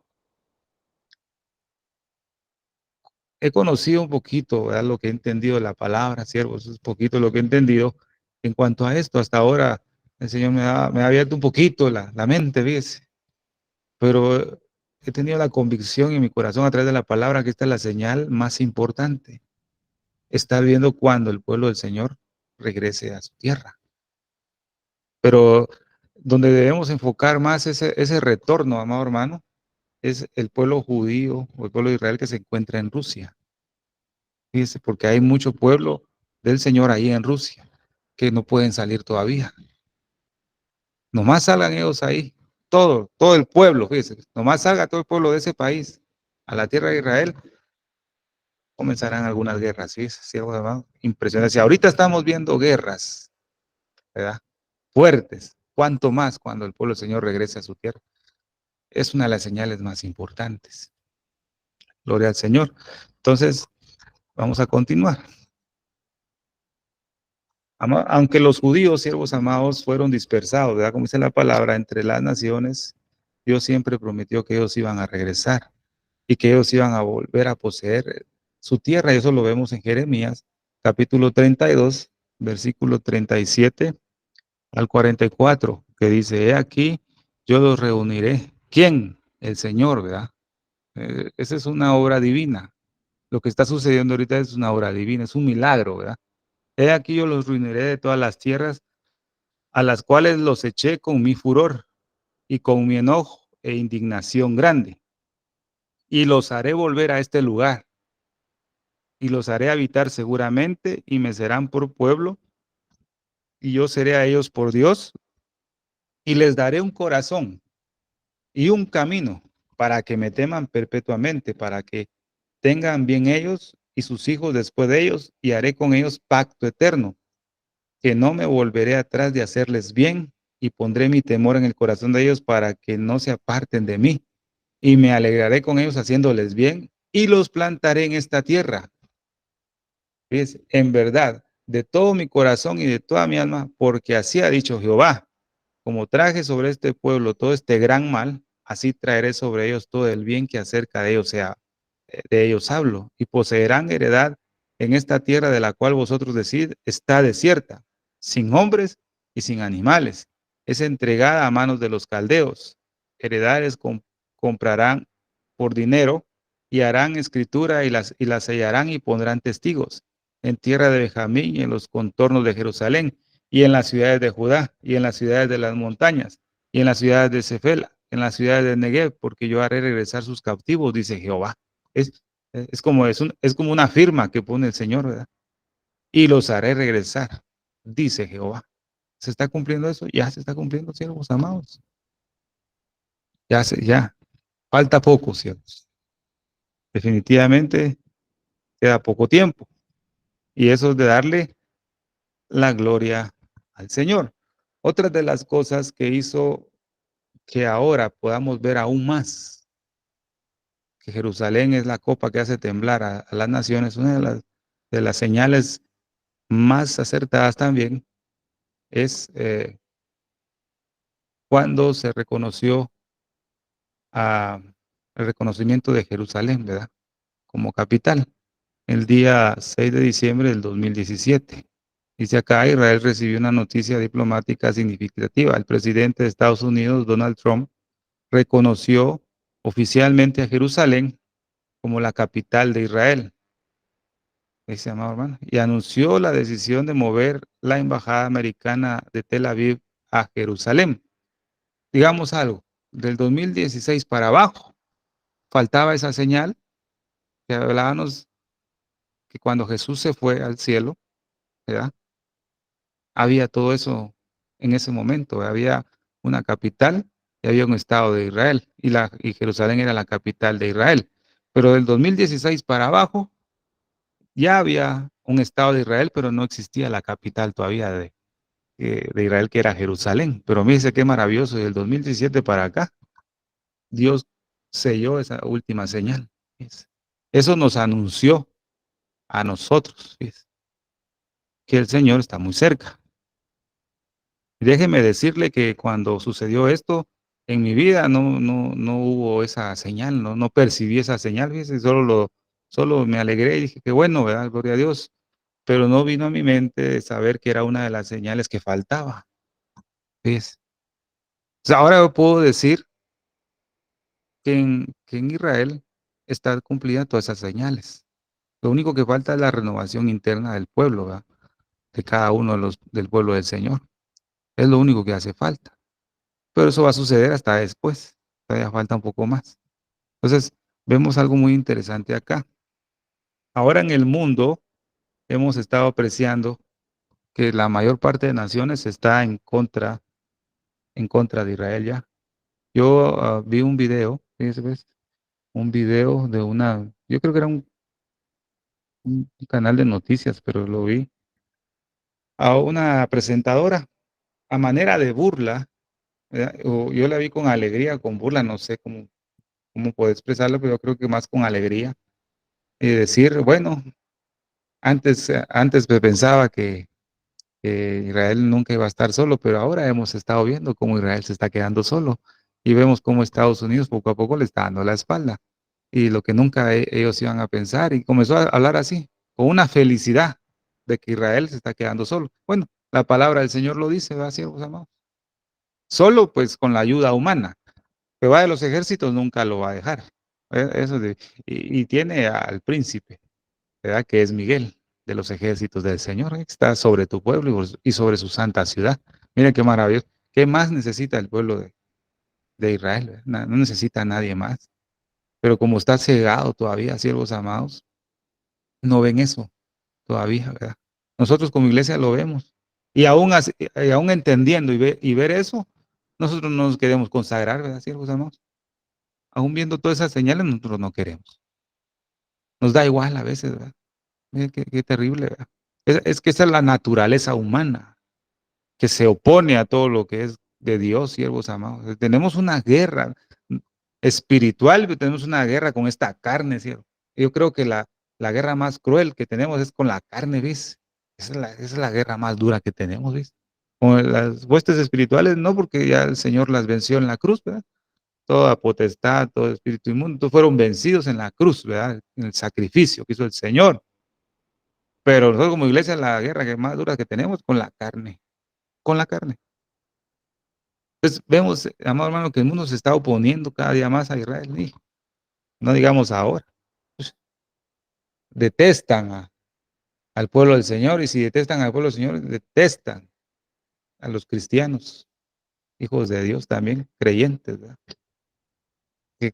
He conocido un poquito, ¿verdad?, lo que he entendido de la palabra, siervos, es poquito lo que he entendido en cuanto a esto. Hasta ahora el Señor me ha abierto un poquito la mente, fíjese, pero he tenido la convicción en mi corazón a través de la palabra que esta es la señal más importante. Está viendo cuando el pueblo del Señor regrese a su tierra. Pero donde debemos enfocar más ese retorno, amado hermano, es el pueblo judío o el pueblo de Israel que se encuentra en Rusia. Fíjese, porque hay mucho pueblo del Señor ahí en Rusia que no pueden salir todavía. Nomás salgan ellos ahí, todo el pueblo, fíjese, nomás salga todo el pueblo de ese país a la tierra de Israel, comenzarán algunas guerras, fíjese, siervos amados, impresionante. Si ahorita estamos viendo guerras, ¿verdad?, fuertes, cuánto más cuando el pueblo del Señor regrese a su tierra. Es una de las señales más importantes. Gloria al Señor. Entonces, vamos a continuar. Aunque los judíos, siervos amados, fueron dispersados, ¿verdad?, como dice la palabra, entre las naciones, Dios siempre prometió que ellos iban a regresar y que ellos iban a volver a poseer su tierra. Y eso lo vemos en Jeremías, capítulo 32, versículo 37 al 44, que dice, he aquí, yo los reuniré. ¿Quién? El Señor, ¿verdad? Esa es una obra divina. Lo que está sucediendo ahorita es una obra divina, es un milagro, ¿verdad? He aquí, yo los reuniré de todas las tierras a las cuales los eché con mi furor y con mi enojo e indignación grande, y los haré volver a este lugar, y los haré habitar seguramente, y me serán por pueblo, y yo seré a ellos por Dios, y les daré un corazón y un camino para que me teman perpetuamente, para que tengan bien ellos y sus hijos después de ellos, y haré con ellos pacto eterno, que no me volveré atrás de hacerles bien, y pondré mi temor en el corazón de ellos para que no se aparten de mí, y me alegraré con ellos haciéndoles bien, y los plantaré en esta tierra. Es en verdad, de todo mi corazón y de toda mi alma, porque así ha dicho Jehová, como traje sobre este pueblo todo este gran mal, así traeré sobre ellos todo el bien que acerca de ellos sea, de ellos hablo, y poseerán heredad en esta tierra de la cual vosotros decid está desierta, sin hombres y sin animales. Es entregada a manos de los caldeos. Heredades comprarán por dinero y harán escritura y las sellarán y pondrán testigos en tierra de Benjamín y en los contornos de Jerusalén y en las ciudades de Judá y en las ciudades de las montañas y en las ciudades de Cefela, en las ciudades de Negev, porque yo haré regresar sus cautivos, dice Jehová. Es, es como una firma que pone el Señor, ¿verdad? Y los haré regresar, dice Jehová. ¿Se está cumpliendo eso? Ya se está cumpliendo, siervos amados. Ya, falta poco, siervos. Definitivamente queda poco tiempo. Y eso es de darle la gloria al Señor. Otra de las cosas que hizo que ahora podamos ver aún más que Jerusalén es la copa que hace temblar a las naciones, una de las señales más acertadas también es cuando se reconoció el reconocimiento de Jerusalén, ¿verdad? Como capital, el día 6 de diciembre del 2017. Dice acá, Israel recibió una noticia diplomática significativa. El presidente de Estados Unidos, Donald Trump, reconoció oficialmente a Jerusalén como la capital de Israel, ese amado hermano, y anunció la decisión de mover la embajada americana de Tel Aviv a Jerusalén. Digamos algo, del 2016 para abajo, faltaba esa señal que hablábamos que cuando Jesús se fue al cielo, ¿verdad? Había todo eso en ese momento, había una capital y había un estado de Israel, y Jerusalén era la capital de Israel. Pero del 2016 para abajo ya había un estado de Israel, pero no existía la capital todavía de Israel, que era Jerusalén. Pero fíjese qué maravilloso, del 2017 para acá, Dios selló esa última señal. ¿Ves? Eso nos anunció a nosotros, ¿ves? Que el Señor está muy cerca. Déjeme decirle que cuando sucedió esto en mi vida no hubo esa señal, no percibí esa señal, fíjese, solo me alegré y dije: "Qué bueno, ¿verdad? Gloria a Dios", pero no vino a mi mente saber que era una de las señales que faltaba, ¿ves? O sea, ahora yo puedo decir que en Israel está cumplida todas esas señales. Lo único que falta es la renovación interna del pueblo, ¿verdad? De cada uno de los del pueblo del Señor. Es lo único que hace falta. Pero eso va a suceder hasta después, todavía falta un poco más. Entonces, vemos algo muy interesante acá. Ahora en el mundo hemos estado apreciando que la mayor parte de naciones está en contra de Israel ya. Yo vi un video, fíjese, ¿ves? Un video de yo creo que era un canal de noticias, pero lo vi, a una presentadora a manera de burla, ¿verdad? O yo la vi con alegría, con burla, no sé cómo puedo expresarlo, pero yo creo que más con alegría. Y decir, bueno, antes me pensaba que Israel nunca iba a estar solo, pero ahora hemos estado viendo cómo Israel se está quedando solo y vemos cómo Estados Unidos poco a poco le está dando la espalda y lo que nunca ellos iban a pensar, y comenzó a hablar así, con una felicidad de que Israel se está quedando solo. Bueno, la palabra del Señor lo dice, ¿verdad, siervos amados? Solo pues con la ayuda humana. Jehová de los ejércitos nunca lo va a dejar. Eso y tiene al príncipe, ¿verdad? Que es Miguel, de los ejércitos del Señor, que está sobre tu pueblo y sobre su santa ciudad. Mira qué maravilloso. ¿Qué más necesita el pueblo de Israel? ¿Verdad? No necesita a nadie más. Pero como está cegado todavía, siervos amados, no ven eso todavía, ¿verdad? Nosotros como iglesia lo vemos. Y aún entendiendo y ver eso, nosotros no nos queremos consagrar, ¿verdad, siervos amados? Aún viendo todas esas señales, nosotros no queremos. Nos da igual a veces, ¿verdad? Mira qué terrible, ¿verdad? Es que esa es la naturaleza humana, que se opone a todo lo que es de Dios, siervos amados. Tenemos una guerra espiritual, pero tenemos una guerra con esta carne, siervo. Yo creo que la guerra más cruel que tenemos es con la carne, ¿ves? Esa es la guerra más dura que tenemos, ¿ves? Con las huestes espirituales, no, porque ya el Señor las venció en la cruz, ¿verdad? Toda potestad, todo espíritu inmundo, fueron vencidos en la cruz, ¿verdad? En el sacrificio que hizo el Señor. Pero nosotros como iglesia, la guerra que más dura que tenemos con la carne, con la carne. Entonces vemos, amado hermano, que el mundo se está oponiendo cada día más a Israel, y no digamos ahora. Pues, detestan al pueblo del Señor, y si detestan al pueblo del Señor, detestan a los cristianos, hijos de Dios también, creyentes, ¿verdad?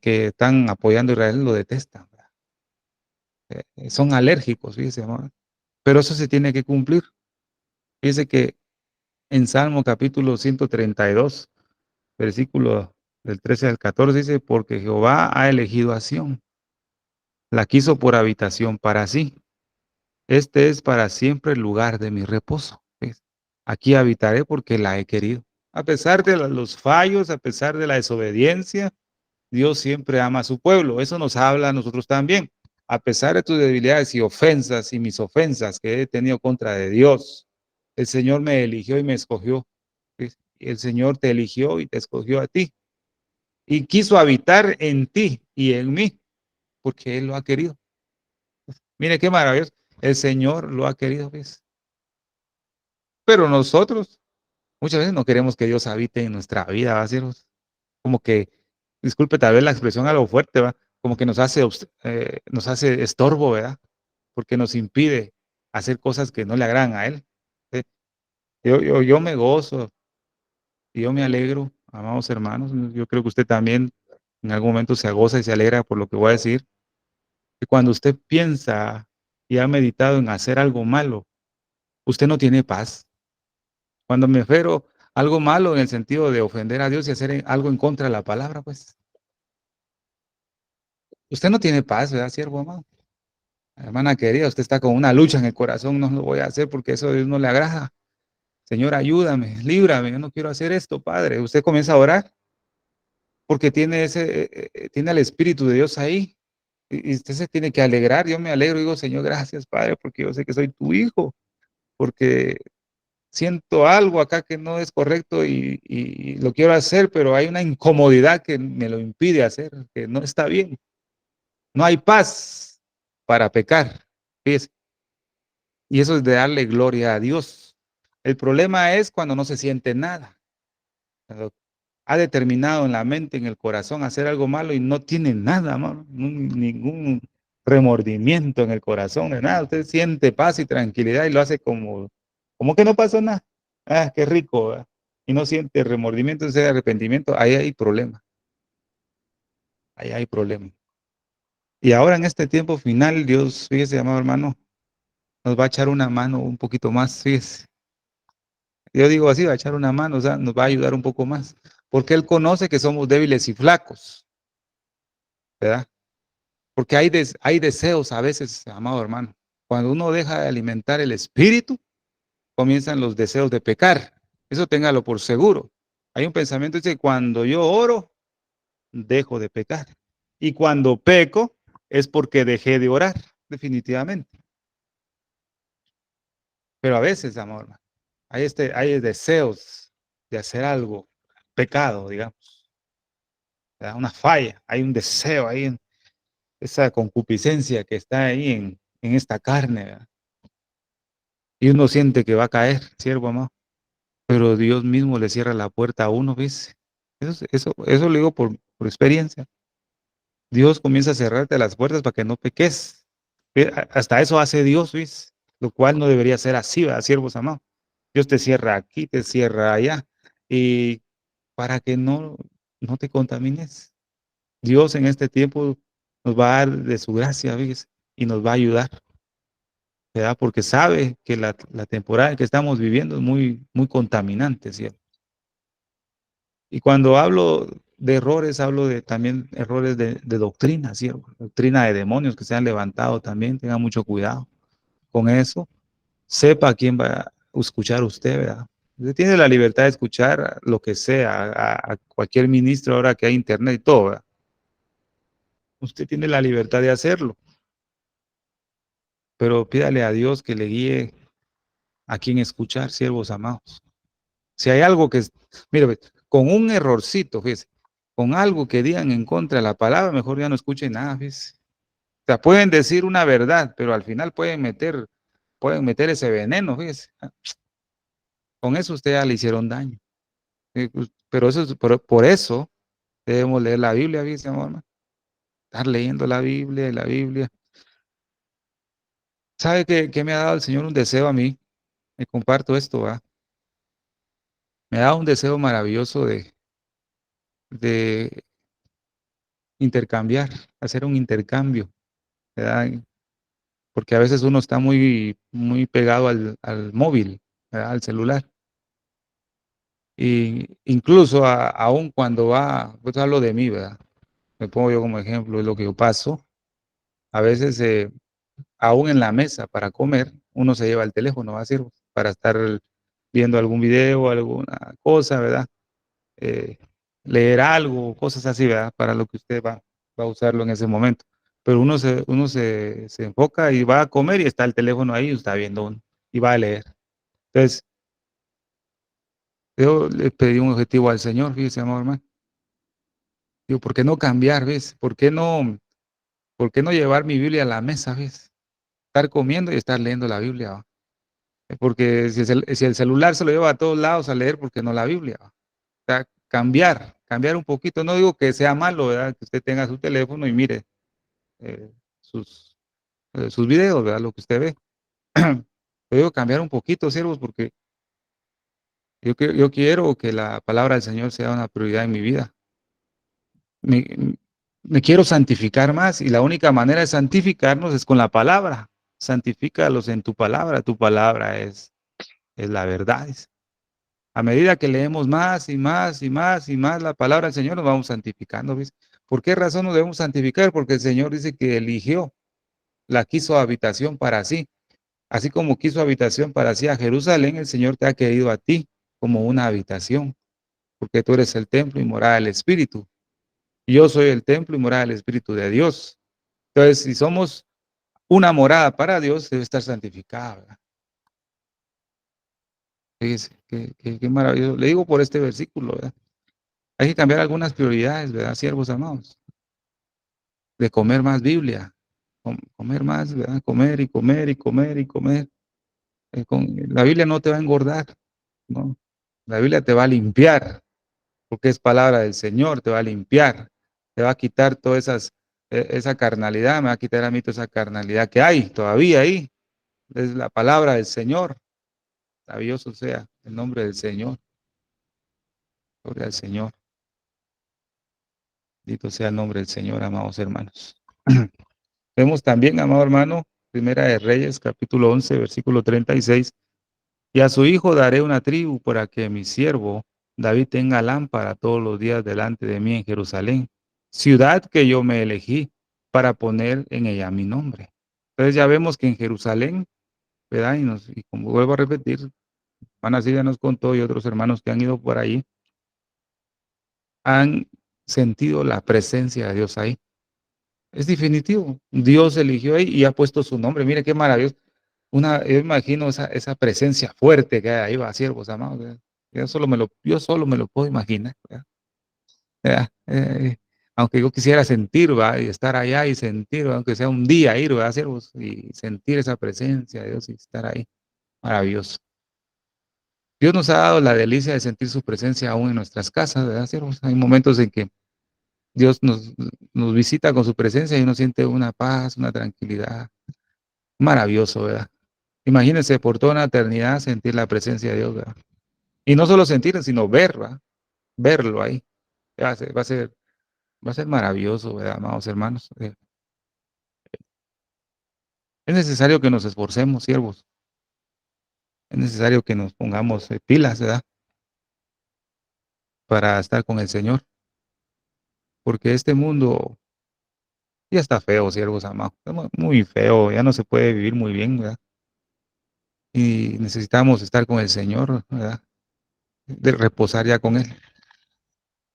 Que están apoyando a Israel, lo detestan, ¿verdad? Son alérgicos, fíjese, amado. Pero eso se tiene que cumplir. Fíjese que en Salmo capítulo 132, versículo del 13 al 14, dice: porque Jehová ha elegido a Sión. La quiso por habitación para sí. Este es para siempre el lugar de mi reposo. ¿Ves? Aquí habitaré porque la he querido. A pesar de los fallos, a pesar de la desobediencia, Dios siempre ama a su pueblo. Eso nos habla a nosotros también. A pesar de tus debilidades y ofensas y mis ofensas que he tenido contra de Dios, el Señor me eligió y me escogió. ¿Ves? El Señor te eligió y te escogió a ti. Y quiso habitar en ti y en mí, porque Él lo ha querido. Mire qué maravilloso. El Señor lo ha querido, ¿ves? Pero nosotros muchas veces no queremos que Dios habite en nuestra vida, ¿va, siervos? Como que, disculpe tal vez la expresión algo fuerte, ¿va? Como que nos hace estorbo, ¿verdad? Porque nos impide hacer cosas que no le agradan a Él. ¿Sí? Yo me gozo y yo me alegro, amados hermanos. Yo creo que usted también en algún momento se goza y se alegra por lo que voy a decir. Que cuando usted piensa y ha meditado en hacer algo malo, usted no tiene paz. Cuando me refiero a algo malo en el sentido de ofender a Dios y hacer algo en contra de la palabra, pues usted no tiene paz, ¿verdad, siervo amado? Hermana querida, usted está con una lucha en el corazón, no lo voy a hacer porque eso a Dios no le agrada. Señor, ayúdame, líbrame, yo no quiero hacer esto, Padre. Usted comienza a orar porque tiene al Espíritu de Dios ahí y usted se tiene que alegrar. Yo me alegro y digo, Señor, gracias, Padre, porque yo sé que soy tu hijo, porque siento algo acá que no es correcto y lo quiero hacer, pero hay una incomodidad que me lo impide hacer, que no está bien. No hay paz para pecar. Fíjese. Y eso es de darle gloria a Dios. El problema es cuando no se siente nada. Cuando ha determinado en la mente, en el corazón, hacer algo malo y no tiene nada, mano, ningún remordimiento en el corazón, de nada. Usted siente paz y tranquilidad y lo hace como que no pasó nada. Ah, qué rico, ¿verdad? Y no siente remordimiento, ese arrepentimiento. Ahí hay problema. Ahí hay problema. Y ahora en este tiempo final, Dios, fíjese, amado hermano, nos va a echar una mano un poquito más, fíjese. Yo digo así, va a echar una mano, o sea, nos va a ayudar un poco más, porque Él conoce que somos débiles y flacos, ¿verdad? Porque hay deseos a veces, amado hermano. Cuando uno deja de alimentar el espíritu, comienzan los deseos de pecar. Eso téngalo por seguro. Hay un pensamiento que dice, cuando yo oro, dejo de pecar. Y cuando peco, es porque dejé de orar, definitivamente. Pero a veces, amor, hay deseos de hacer algo, pecado, digamos, ¿verdad? Una falla, hay un deseo ahí, esa concupiscencia que está ahí en esta carne, ¿verdad? Y uno siente que va a caer, siervo amado, pero Dios mismo le cierra la puerta a uno, ¿ves? Eso lo digo por experiencia. Dios comienza a cerrarte las puertas para que no peques. Hasta eso hace Dios, ¿ves? Lo cual no debería ser así, ¿verdad, siervos amados? Dios te cierra aquí, te cierra allá, y para que no te contamines. Dios en este tiempo nos va a dar de su gracia, ¿ves? Y nos va a ayudar, ¿verdad? Porque sabe que la temporada que estamos viviendo es muy contaminante, ¿cierto? Y cuando hablo de errores, hablo de también errores de doctrina, ¿cierto? Doctrina de demonios que se han levantado también, tenga mucho cuidado con eso. Sepa a quién va a escuchar usted, ¿verdad? Usted tiene la libertad de escuchar lo que sea, a cualquier ministro ahora que hay internet y todo, ¿verdad? Usted tiene la libertad de hacerlo, pero pídale a Dios que le guíe a quién escuchar, siervos amados. Si hay algo mire, ve, con un errorcito, fíjese, con algo que digan en contra de la palabra, mejor ya no escuche nada, fíjese. O sea, pueden decir una verdad, pero al final pueden meter ese veneno, fíjese. Con eso usted ya le hicieron daño. Pero por eso debemos leer la Biblia, fíjese, amor. Estar leyendo la Biblia y la Biblia. ¿Sabe qué me ha dado el Señor un deseo a mí? Me comparto esto, ¿va? Me ha dado un deseo maravilloso de intercambiar, hacer un intercambio, ¿verdad? Porque a veces uno está muy pegado al móvil, ¿verdad? Al celular. Y incluso aún cuando pues hablo de mí, ¿verdad? Me pongo yo como ejemplo de lo que yo paso. A veces, aún en la mesa para comer, uno se lleva el teléfono, ¿va, siervos? Para estar viendo algún video, alguna cosa, ¿verdad? Eh, leer algo, cosas así, ¿verdad? Para lo que usted va a usarlo en ese momento. Pero uno se enfoca y va a comer y está el teléfono ahí, y está viendo uno, y va a leer. Entonces, yo le pedí un objetivo al Señor, fíjese, amor hermano. Digo, ¿por qué no cambiar, ves? ¿Por qué no llevar mi Biblia a la mesa, ves? Estar comiendo y estar leyendo la Biblia, ¿va? Porque si el celular se lo lleva a todos lados a leer, ¿por qué no la Biblia? ¿Va? O sea, cambiar un poquito. No digo que sea malo, ¿verdad? Que usted tenga su teléfono y mire eh, sus, sus videos, ¿verdad? Lo que usted ve. Pero digo cambiar un poquito, siervos, porque yo quiero que la palabra del Señor sea una prioridad en mi vida. Me, me quiero santificar más y la única manera de santificarnos es con la palabra. Santifícalos en tu palabra es la verdad. A medida que leemos más y más y más y más la palabra del Señor, nos vamos santificando, ¿ves? ¿Por qué razón nos debemos santificar? Porque el Señor dice que eligió, la quiso habitación para sí. Así como quiso habitación para sí a Jerusalén, el Señor te ha querido a ti como una habitación, porque tú eres el templo y morada del Espíritu. Y yo soy el templo y morada del Espíritu de Dios. Entonces, si somos una morada para Dios, debe estar santificada, ¿verdad? Fíjese, qué maravilloso. Le digo por este versículo, ¿verdad? Hay que cambiar algunas prioridades, ¿verdad, siervos amados? De comer más Biblia, comer más, ¿verdad? Comer y comer y comer y comer. La Biblia no te va a engordar, ¿no? La Biblia te va a limpiar, porque es palabra del Señor, te va a limpiar, te va a quitar todas esa carnalidad, me va a quitar a mí toda esa carnalidad que hay todavía ahí. Es la palabra del Señor. Maravilloso sea el nombre del Señor. Gloria al Señor. Bendito sea el nombre del Señor, amados hermanos. Vemos también, amado hermano, Primera de Reyes, capítulo 11, versículo 36. Y a su hijo daré una tribu para que mi siervo David tenga lámpara todos los días delante de mí en Jerusalén, ciudad que yo me elegí para poner en ella mi nombre. Entonces ya vemos que en Jerusalén, ¿verdad? Y como vuelvo a repetir, Ana Silvia nos contó y otros hermanos que han ido por ahí, han sentido la presencia de Dios ahí. Es definitivo. Dios eligió ahí y ha puesto su nombre. Mire qué maravilloso. Yo imagino esa presencia fuerte que hay ahí, va, siervos amados. ¿Verdad? Yo solo me lo puedo imaginar. ¿Verdad? ¿Verdad? Aunque yo quisiera sentir, ¿va? Y estar allá y sentir, ¿va? Aunque sea un día ir, ¿verdad, siervos? Y sentir esa presencia de Dios y estar ahí. Maravilloso. Dios nos ha dado la delicia de sentir su presencia aún en nuestras casas, ¿verdad, siervos? Hay momentos en que Dios nos visita con su presencia y uno siente una paz, una tranquilidad. Maravilloso, ¿verdad? Imagínense por toda una eternidad sentir la presencia de Dios, ¿verdad? Y no solo sentir, sino ver, ¿verdad? Verlo ahí. Va a ser maravilloso, ¿verdad, amados hermanos? Es necesario que nos esforcemos, siervos. Es necesario que nos pongamos pilas, ¿verdad? Para estar con el Señor. Porque este mundo ya está feo, siervos amados. Está muy feo, ya no se puede vivir muy bien, ¿verdad? Y necesitamos estar con el Señor, ¿verdad? De reposar ya con Él.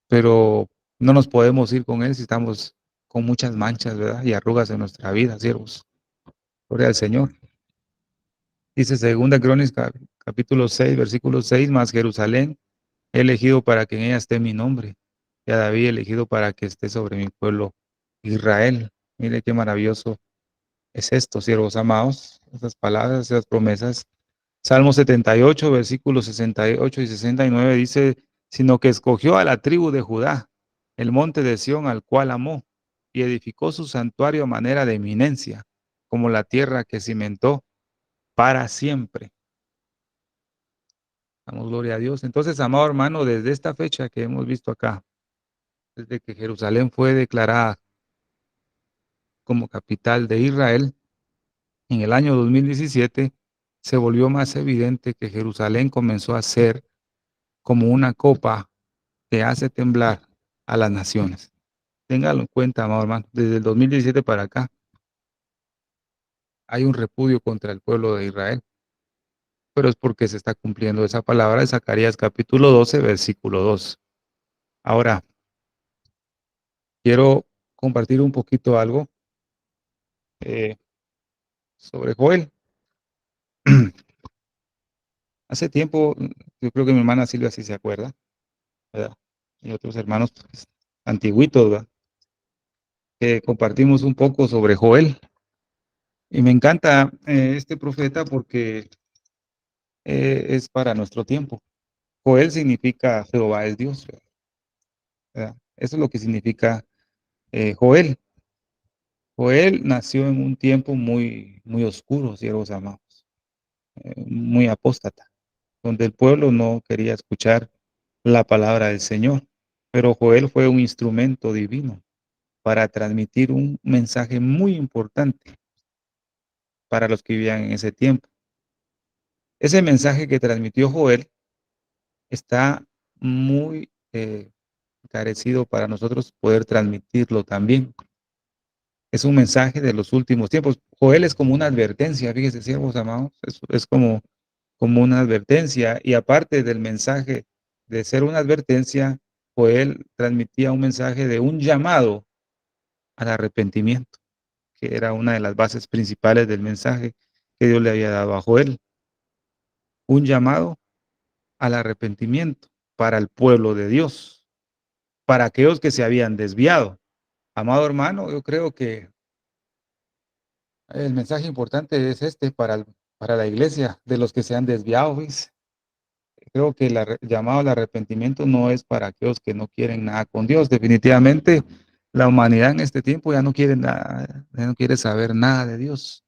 Pero no nos podemos ir con Él si estamos con muchas manchas, ¿verdad? Y arrugas en nuestra vida, siervos. Gloria al Señor. Dice Segunda Crónica, capítulo 6, versículo 6, más Jerusalén he elegido para que en ella esté mi nombre. Y a David he elegido para que esté sobre mi pueblo Israel. Mire qué maravilloso es esto, siervos amados. Esas palabras, esas promesas. Salmo 78, versículos 68 y 69 dice, sino que escogió a la tribu de Judá, el monte de Sión al cual amó, y edificó su santuario a manera de eminencia, como la tierra que cimentó para siempre. Damos gloria a Dios. Entonces, amado hermano, desde esta fecha que hemos visto acá, desde que Jerusalén fue declarada como capital de Israel, en el año 2017, se volvió más evidente que Jerusalén comenzó a ser como una copa que hace temblar a las naciones. Téngalo en cuenta, amado hermano, desde el 2017 para acá. hay un repudio contra el pueblo de Israel, pero es porque se está cumpliendo esa palabra de Zacarías capítulo 12, versículo 2. Ahora, quiero compartir un poquito algo eh, sobre Joel. Hace tiempo, yo creo que mi hermana Silvia sí se acuerda, ¿verdad? Y otros hermanos pues, antiguitos, ¿verdad? Que compartimos un poco sobre Joel. Y me encanta este profeta porque es para nuestro tiempo. Joel significa Jehová es Dios, ¿verdad? Eso es lo que significa Joel. Joel nació en un tiempo muy, muy oscuro, siervos amados, muy apóstata, donde el pueblo no quería escuchar la palabra del Señor. Pero Joel fue un instrumento divino para transmitir un mensaje muy importante para los que vivían en ese tiempo. Ese mensaje que transmitió Joel está muy carecido para nosotros poder transmitirlo también. Es un mensaje de los últimos tiempos. Joel es como una advertencia, fíjese, siervos amados, es como una advertencia. Y aparte del mensaje de ser una advertencia, Joel transmitía un mensaje de un llamado al arrepentimiento, que era una de las bases principales del mensaje que Dios le había dado a Joel. Un llamado al arrepentimiento para el pueblo de Dios, para aquellos que se habían desviado. Amado hermano, yo creo que el mensaje importante es este para la iglesia de los que se han desviado, ¿ves? Creo que el llamado al arrepentimiento no es para aquellos que no quieren nada con Dios. Definitivamente, la humanidad en este tiempo ya no quiere nada, ya no quiere saber nada de Dios,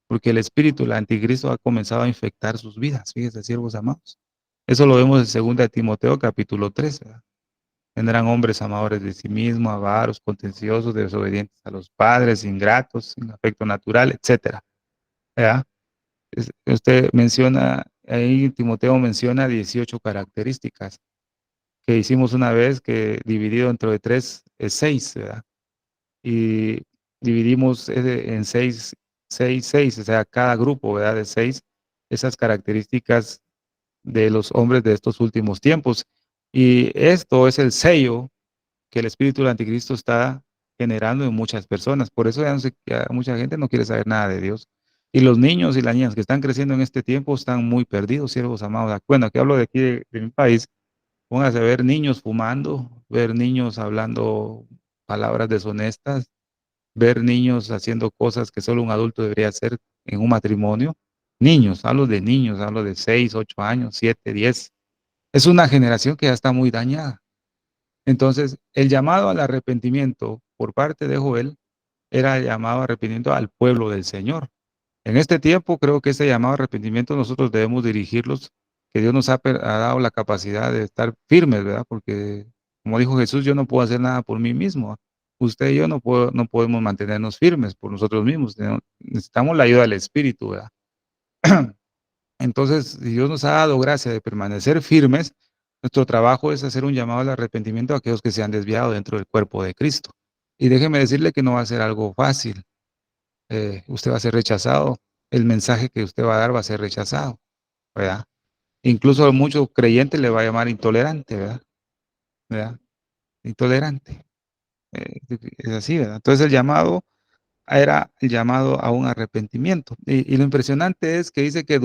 porque el espíritu, el anticristo, ha comenzado a infectar sus vidas, fíjense, siervos amados. Eso lo vemos en 2 Timoteo capítulo 3, ¿verdad? Tendrán hombres amadores de sí mismos, avaros, contenciosos, desobedientes a los padres, ingratos, sin afecto natural, etcétera. ¿Verdad? Usted menciona, ahí Timoteo menciona 18 características que hicimos una vez, que dividido entre de tres es 6, ¿verdad? Y dividimos en 6, 6, 6, o sea, cada grupo, ¿verdad? De 6, esas características de los hombres de estos últimos tiempos. Y esto es el sello que el espíritu del anticristo está generando en muchas personas. Por eso ya mucha gente no quiere saber nada de Dios. Y los niños y las niñas que están creciendo en este tiempo están muy perdidos, siervos amados. Bueno, aquí hablo de aquí de mi país. Póngase a ver niños fumando, ver niños hablando palabras deshonestas, ver niños haciendo cosas que solo un adulto debería hacer en un matrimonio. Niños, hablo de 6, 8 años, 7, 10. Es una generación que ya está muy dañada. Entonces, el llamado al arrepentimiento por parte de Joel era llamado arrepentimiento al pueblo del Señor. En este tiempo, creo que ese llamado arrepentimiento nosotros debemos dirigirlos, que Dios nos ha dado la capacidad de estar firmes, ¿verdad? Porque, como dijo Jesús, yo no puedo hacer nada por mí mismo. Usted y yo no podemos mantenernos firmes por nosotros mismos. Necesitamos la ayuda del Espíritu, ¿verdad? Entonces, si Dios nos ha dado gracia de permanecer firmes, nuestro trabajo es hacer un llamado al arrepentimiento a aquellos que se han desviado dentro del cuerpo de Cristo. Y déjeme decirle que no va a ser algo fácil. Usted va a ser rechazado. El mensaje que usted va a dar va a ser rechazado, ¿verdad? Incluso a muchos creyentes le va a llamar intolerante, ¿verdad? ¿Verdad? Intolerante. Es así, ¿verdad? Entonces el llamado era el llamado a un arrepentimiento. Y lo impresionante es que dice que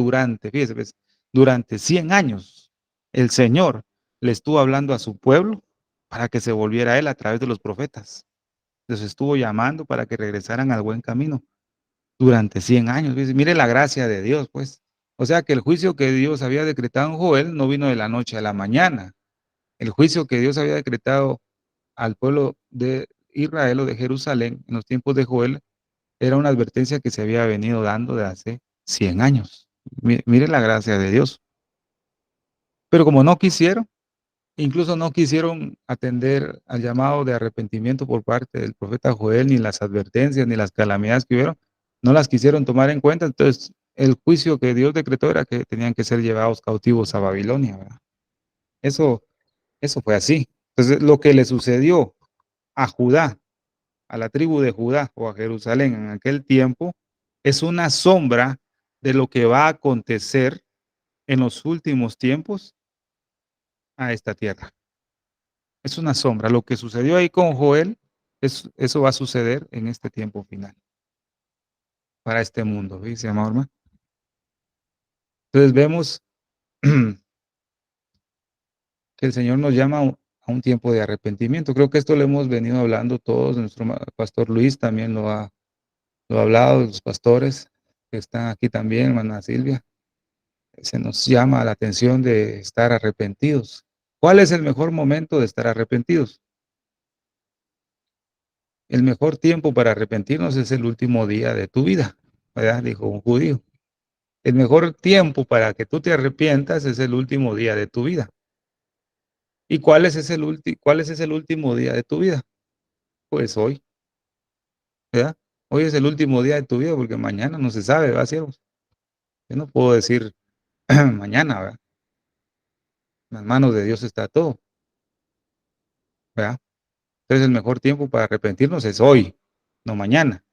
fíjese, pues, durante 100 años, el Señor le estuvo hablando a su pueblo para que se volviera a Él a través de los profetas. Les estuvo llamando para que regresaran al buen camino durante 100 años. Fíjese, mire la gracia de Dios, pues. O sea que el juicio que Dios había decretado en Joel no vino de la noche a la mañana. El juicio que Dios había decretado al pueblo de Israel o de Jerusalén en los tiempos de Joel era una advertencia que se había venido dando de hace 100 años. Mire la gracia de Dios. Pero como no quisieron, incluso no quisieron atender al llamado de arrepentimiento por parte del profeta Joel, ni las advertencias, ni las calamidades que hubieron, no las quisieron tomar en cuenta. Entonces, el juicio que Dios decretó era que tenían que ser llevados cautivos a Babilonia, ¿verdad? Eso, eso fue así. Entonces, lo que le sucedió a Judá, a la tribu de Judá o a Jerusalén en aquel tiempo, es una sombra de lo que va a acontecer en los últimos tiempos a esta tierra. Es una sombra. Lo que sucedió ahí con Joel, eso va a suceder en este tiempo final, para este mundo, ¿dice, amado hermano? Entonces vemos que el Señor nos llama a un tiempo de arrepentimiento. Creo que esto lo hemos venido hablando todos. Nuestro pastor Luis también lo ha hablado, los pastores que están aquí también, hermana Silvia. Se nos llama la atención de estar arrepentidos. ¿Cuál es el mejor momento de estar arrepentidos? El mejor tiempo para arrepentirnos es el último día de tu vida, ¿verdad? Dijo un judío. El mejor tiempo para que tú te arrepientas es el último día de tu vida. ¿Y cuál es el último día de tu vida? Pues hoy, ¿verdad? Hoy es el último día de tu vida porque mañana no se sabe, ¿verdad, siervos? Yo no puedo decir mañana, ¿verdad? En las manos de Dios está todo, ¿verdad? Entonces el mejor tiempo para arrepentirnos es hoy, no mañana.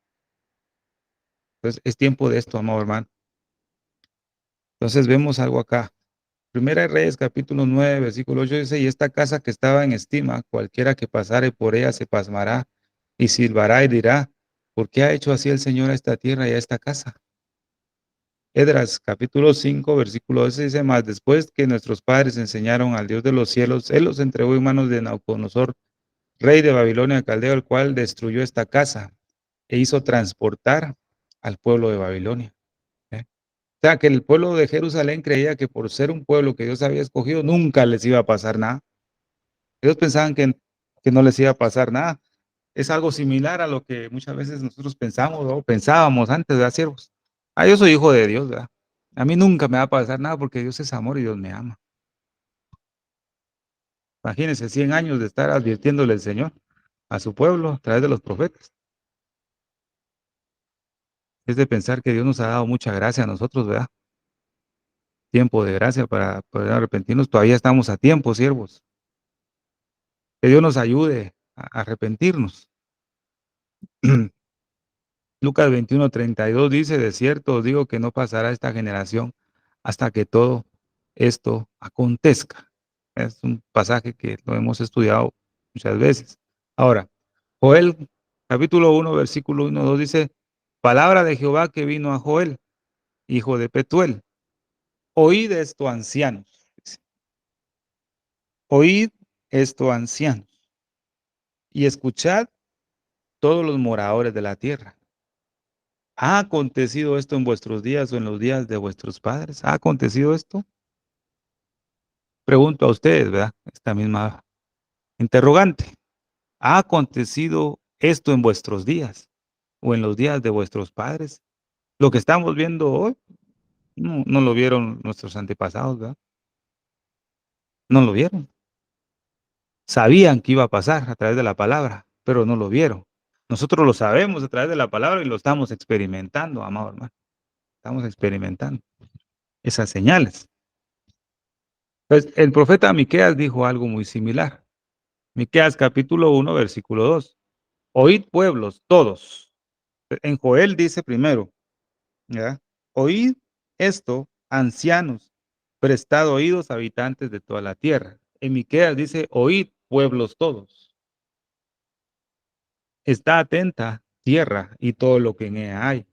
Entonces es tiempo de esto, amado hermano. Entonces vemos algo acá. Primera de Reyes, capítulo 9, versículo 8 dice, y esta casa que estaba en estima, cualquiera que pasare por ella se pasmará y silbará y dirá, ¿por qué ha hecho así el Señor a esta tierra y a esta casa? Edras, capítulo 5, versículo 12 dice, más después que nuestros padres enseñaron al Dios de los cielos, Él los entregó en manos de Nabucodonosor, rey de Babilonia Caldeo, el cual destruyó esta casa e hizo transportar al pueblo de Babilonia. ¿Eh? O sea, que el pueblo de Jerusalén creía que por ser un pueblo que Dios había escogido, nunca les iba a pasar nada. Ellos pensaban que no les iba a pasar nada. Es algo similar a lo que muchas veces nosotros pensamos o pensábamos antes, ¿verdad, siervos? Ah, yo soy hijo de Dios, ¿verdad? A mí nunca me va a pasar nada porque Dios es amor y Dios me ama. Imagínense 100 años de estar advirtiéndole el Señor a su pueblo a través de los profetas. Es de pensar que Dios nos ha dado mucha gracia a nosotros, ¿verdad? Tiempo de gracia para poder arrepentirnos. Todavía estamos a tiempo, siervos. Que Dios nos ayude a arrepentirnos. Lucas 21:32 dice, de cierto os digo que no pasará esta generación hasta que todo esto acontezca. Es un pasaje que lo hemos estudiado muchas veces. Ahora, Joel, capítulo 1, versículo 1, 2 dice, palabra de Jehová que vino a Joel, hijo de Petuel. Oíd esto, ancianos. Oíd esto, ancianos, y escuchad todos los moradores de la tierra. ¿Ha acontecido esto en vuestros días o en los días de vuestros padres? ¿Ha acontecido esto? Pregunto a ustedes, ¿verdad? Esta misma interrogante. ¿Ha acontecido esto en vuestros días o en los días de vuestros padres? Lo que estamos viendo hoy, no lo vieron nuestros antepasados, ¿verdad? No lo vieron. Sabían que iba a pasar a través de la palabra, pero no lo vieron. Nosotros lo sabemos a través de la palabra y lo estamos experimentando, amado hermano. Estamos experimentando esas señales. Entonces, el profeta Miqueas dijo algo muy similar. Miqueas capítulo 1, versículo 2. Oíd pueblos, todos. En Joel dice primero, ¿ya? Oíd esto, ancianos, prestad oídos, habitantes de toda la tierra. En Miqueas dice, oíd pueblos todos. Está atenta tierra y todo lo que en ella hay.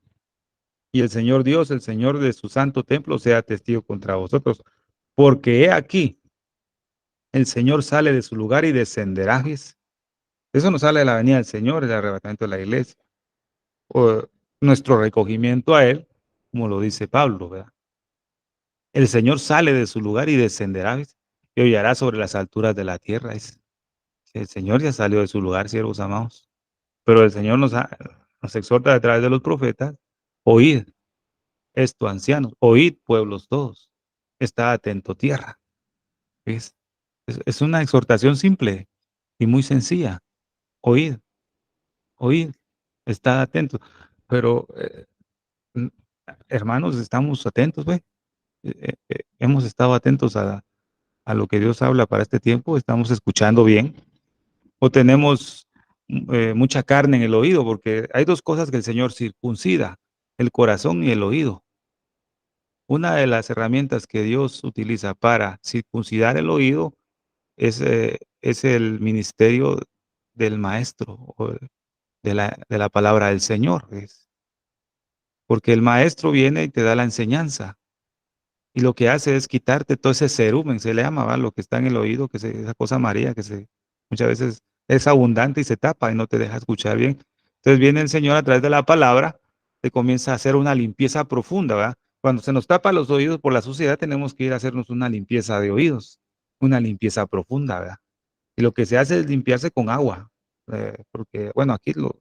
Y el Señor Dios, el Señor de su santo templo, sea testigo contra vosotros. Porque he aquí, el Señor sale de su lugar y descenderá. ¿Ves? Eso no sale de la venida del Señor, el arrebatamiento de la iglesia. O nuestro recogimiento a Él, como lo dice Pablo, ¿verdad? El Señor sale de su lugar y descenderá, ¿ves? Y hollará sobre las alturas de la tierra. ¿Ves? El Señor ya salió de su lugar, siervos amados. Pero el Señor nos exhorta a través de los profetas, oíd esto, ancianos, oíd pueblos todos, está atento tierra. ¿Ves? Es una exhortación simple y muy sencilla. Oíd, oíd, está atento. Pero, mm, hermanos, estamos atentos, güey. Hemos estado atentos a lo que Dios habla para este tiempo, estamos escuchando bien, o tenemos mucha carne en el oído, porque hay dos cosas que el Señor circuncida. el corazón y el oído. Una de las herramientas que Dios utiliza para circuncidar el oído es el ministerio del maestro o de la palabra del Señor. Porque el maestro viene y te da la enseñanza. Y lo que hace es quitarte todo ese cerumen, se le llama, ¿va? Lo que está en el oído, esa cosa amarilla muchas veces es abundante y se tapa y no te deja escuchar bien. Entonces viene el Señor a través de la palabra, te comienza a hacer una limpieza profunda, ¿verdad? Cuando se nos tapa los oídos por la suciedad, tenemos que ir a hacernos una limpieza de oídos, una limpieza profunda, ¿verdad? Y lo que se hace es limpiarse con agua, porque, bueno, aquí lo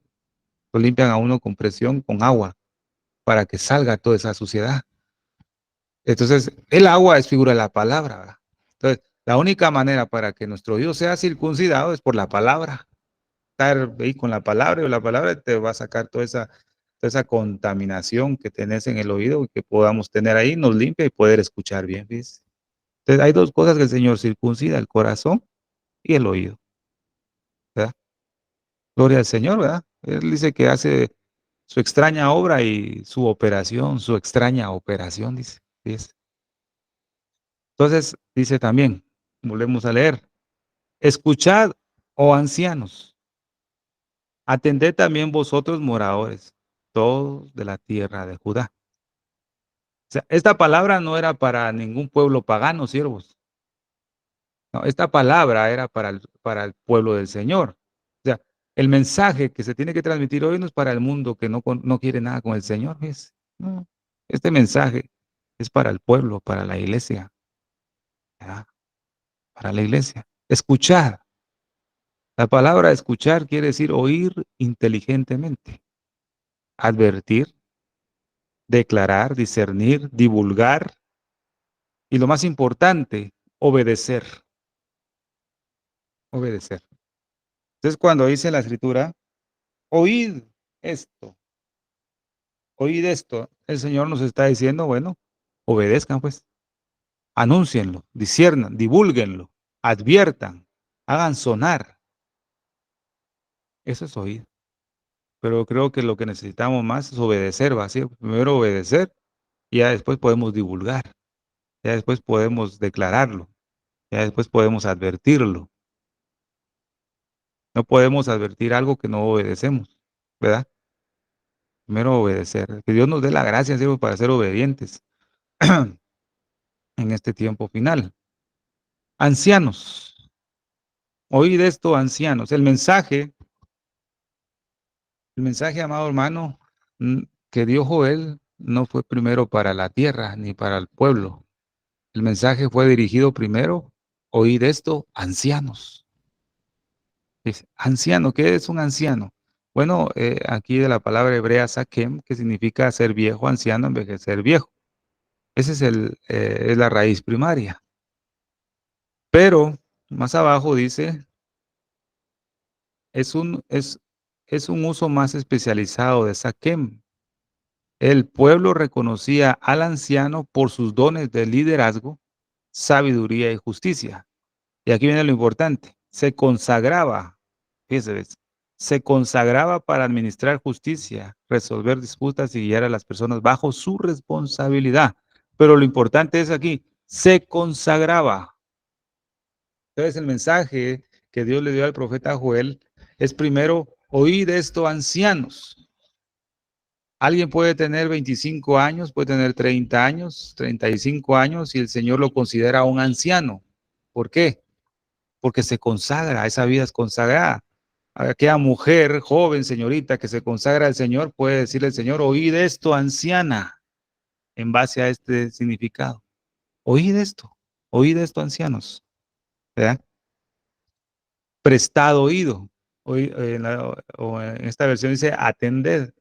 limpian a uno con presión, con agua, para que salga toda esa suciedad. Entonces, el agua es figura de la palabra, ¿verdad? Entonces, la única manera para que nuestro oído sea circuncidado es por la palabra. Estar ahí con la palabra y la palabra te va a sacar toda esa contaminación que tenés en el oído y que podamos tener ahí, nos limpia y poder escuchar bien, ¿ves? Entonces, hay dos cosas que el Señor circuncida, el corazón y el oído, ¿verdad? Gloria al Señor, ¿verdad? Él dice que hace su extraña obra y su extraña operación, dice. ¿Ves? Entonces, dice también, volvemos a leer, escuchad, oh ancianos, atended también vosotros moradores, todos de la tierra de Judá. O sea, esta palabra no era para ningún pueblo pagano, siervos. No, esta palabra era para el pueblo del Señor. O sea, el mensaje que se tiene que transmitir hoy no es para el mundo que no quiere nada con el Señor. ¿Ves? No, este mensaje es para el pueblo, para la iglesia, ¿verdad? Para la iglesia. Escuchad. La palabra escuchar quiere decir oír inteligentemente, advertir, declarar, discernir, divulgar y lo más importante, obedecer. Obedecer. Entonces, cuando dice la escritura, oíd esto, oíd esto, el Señor nos está diciendo, bueno, obedezcan pues, anúncienlo, disciernan, divulguenlo, adviertan, hagan sonar. Eso es oír. Pero creo que lo que necesitamos más es obedecer, va a ser primero obedecer y ya después podemos divulgar. Ya después podemos declararlo, ya después podemos advertirlo. No podemos advertir algo que no obedecemos, ¿verdad? Primero obedecer. Que Dios nos dé la gracia, siervos, para ser obedientes en este tiempo final. Ancianos, oíd esto, ancianos. El mensaje, amado hermano, que dio Joel no fue primero para la tierra ni para el pueblo. El mensaje fue dirigido primero, oíd esto, ancianos. Dice, anciano, ¿qué es un anciano? Bueno, aquí de la palabra hebrea sakem, que significa ser viejo, anciano, envejecer viejo. Ese es la raíz primaria. Pero más abajo dice, es un uso más especializado de sakem. El pueblo reconocía al anciano por sus dones de liderazgo, sabiduría y justicia. Y aquí viene lo importante, se consagraba, fíjese, ¿ves? Se consagraba para administrar justicia, resolver disputas y guiar a las personas bajo su responsabilidad. Pero lo importante es aquí, se consagraba. Entonces el mensaje que Dios le dio al profeta Joel es primero, oíd esto, ancianos. Alguien puede tener 25 años, puede tener 30 años, 35 años y el Señor lo considera un anciano. ¿Por qué? Porque se consagra, esa vida es consagrada. Aquella mujer joven, señorita, que se consagra al Señor, puede decirle al Señor, oíd esto, anciana, en base a este significado. Oíd esto, ancianos, ¿verdad? Prestad oído. O en esta versión dice atended.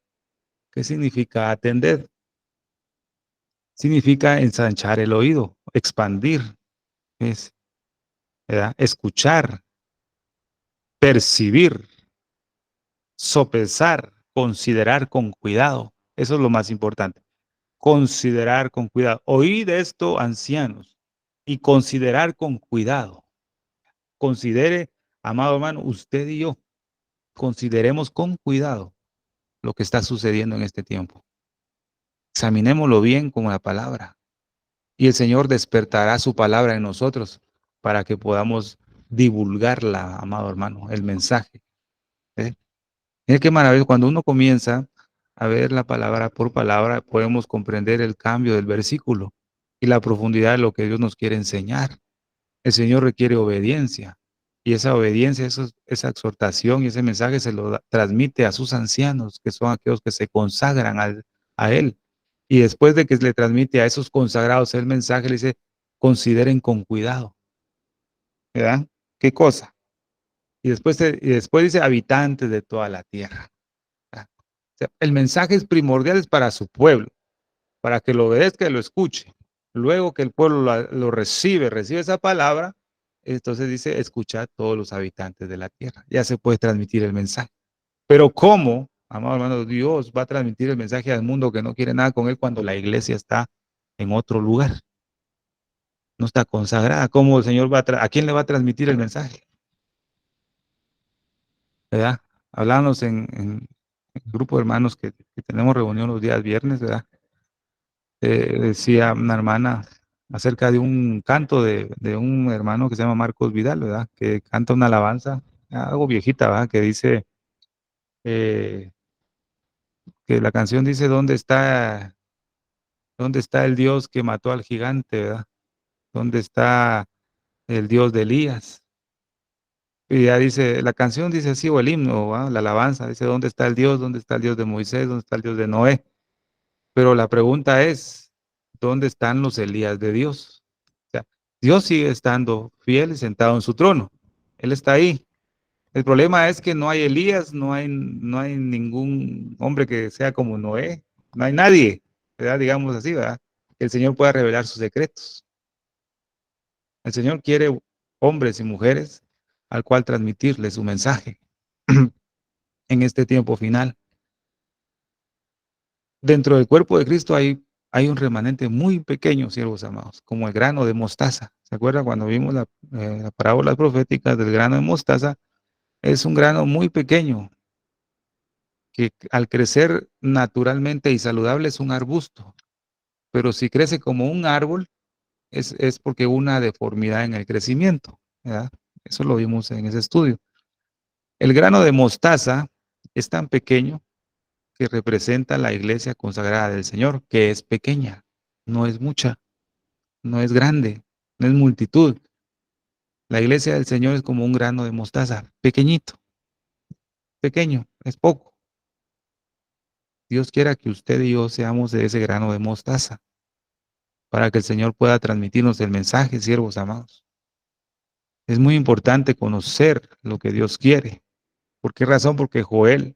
¿Qué significa atended? Significa ensanchar el oído, expandir, ¿ves? ¿Verdad? Escuchar, percibir, sopesar, considerar con cuidado. Eso es lo más importante. Considerar con cuidado. Oíd esto, ancianos, y considerar con cuidado. Considere, amado hermano, usted y yo, consideremos con cuidado lo que está sucediendo en este tiempo. Examinémoslo bien con la palabra. Y el Señor despertará su palabra en nosotros para que podamos divulgarla, amado hermano, el mensaje. ¿Eh? Mira qué maravilla, cuando uno comienza a ver la palabra por palabra, podemos comprender el cambio del versículo y la profundidad de lo que Dios nos quiere enseñar. El Señor requiere obediencia y esa obediencia, esa exhortación y ese mensaje se lo transmite a sus ancianos, que son aquellos que se consagran a Él. Y después de que le transmite a esos consagrados el mensaje, le dice, consideren con cuidado. ¿Verdad? ¿Qué cosa? Y después dice, habitantes de toda la tierra. ¿Verdad? O sea, el mensaje es primordial es para su pueblo, para que lo obedezca y lo escuche. Luego que el pueblo lo recibe esa palabra, entonces dice, escuchad todos los habitantes de la tierra. Ya se puede transmitir el mensaje. Pero ¿cómo, amado hermano, Dios va a transmitir el mensaje al mundo que no quiere nada con él cuando la iglesia está en otro lugar? No está consagrada. ¿Cómo el Señor a quién le va a transmitir el mensaje? ¿Verdad? Hablamos en el grupo de hermanos que tenemos reunión los días viernes, ¿verdad? Decía una hermana acerca de un canto de un hermano que se llama Marcos Vidal, ¿verdad? Que canta una alabanza, algo viejita, ¿verdad? Que dice, eh, que la canción dice, dónde está el Dios que mató al gigante, ¿verdad? ¿Dónde está el Dios de Elías? Y ya dice, la canción dice así, o el himno, ¿verdad? La alabanza, dice, ¿dónde está el Dios? ¿Dónde está el Dios de Moisés? ¿Dónde está el Dios de Noé? Pero la pregunta es, ¿dónde están los Elías de Dios? O sea, Dios sigue estando fiel y sentado en su trono. Él está ahí. El problema es que no hay Elías, no hay ningún hombre que sea como Noé, no hay nadie, ¿verdad? Digamos así, ¿verdad? Que el Señor pueda revelar sus secretos. El Señor quiere hombres y mujeres al cual transmitirle su mensaje en este tiempo final. Dentro del cuerpo de Cristo hay un remanente muy pequeño, siervos amados, como el grano de mostaza. ¿Se acuerdan cuando vimos la parábola profética del grano de mostaza? Es un grano muy pequeño que al crecer naturalmente y saludable es un arbusto, pero si crece como un árbol es porque hubo una deformidad en el crecimiento, ¿verdad? Eso lo vimos en ese estudio. El grano de mostaza es tan pequeño que representa la iglesia consagrada del Señor, que es pequeña, no es mucha, no es grande, no es multitud. La iglesia del Señor es como un grano de mostaza, pequeñito, pequeño, es poco. Dios quiera que usted y yo seamos de ese grano de mostaza, para que el Señor pueda transmitirnos el mensaje, siervos amados. Es muy importante conocer lo que Dios quiere. ¿Por qué razón? Porque Joel,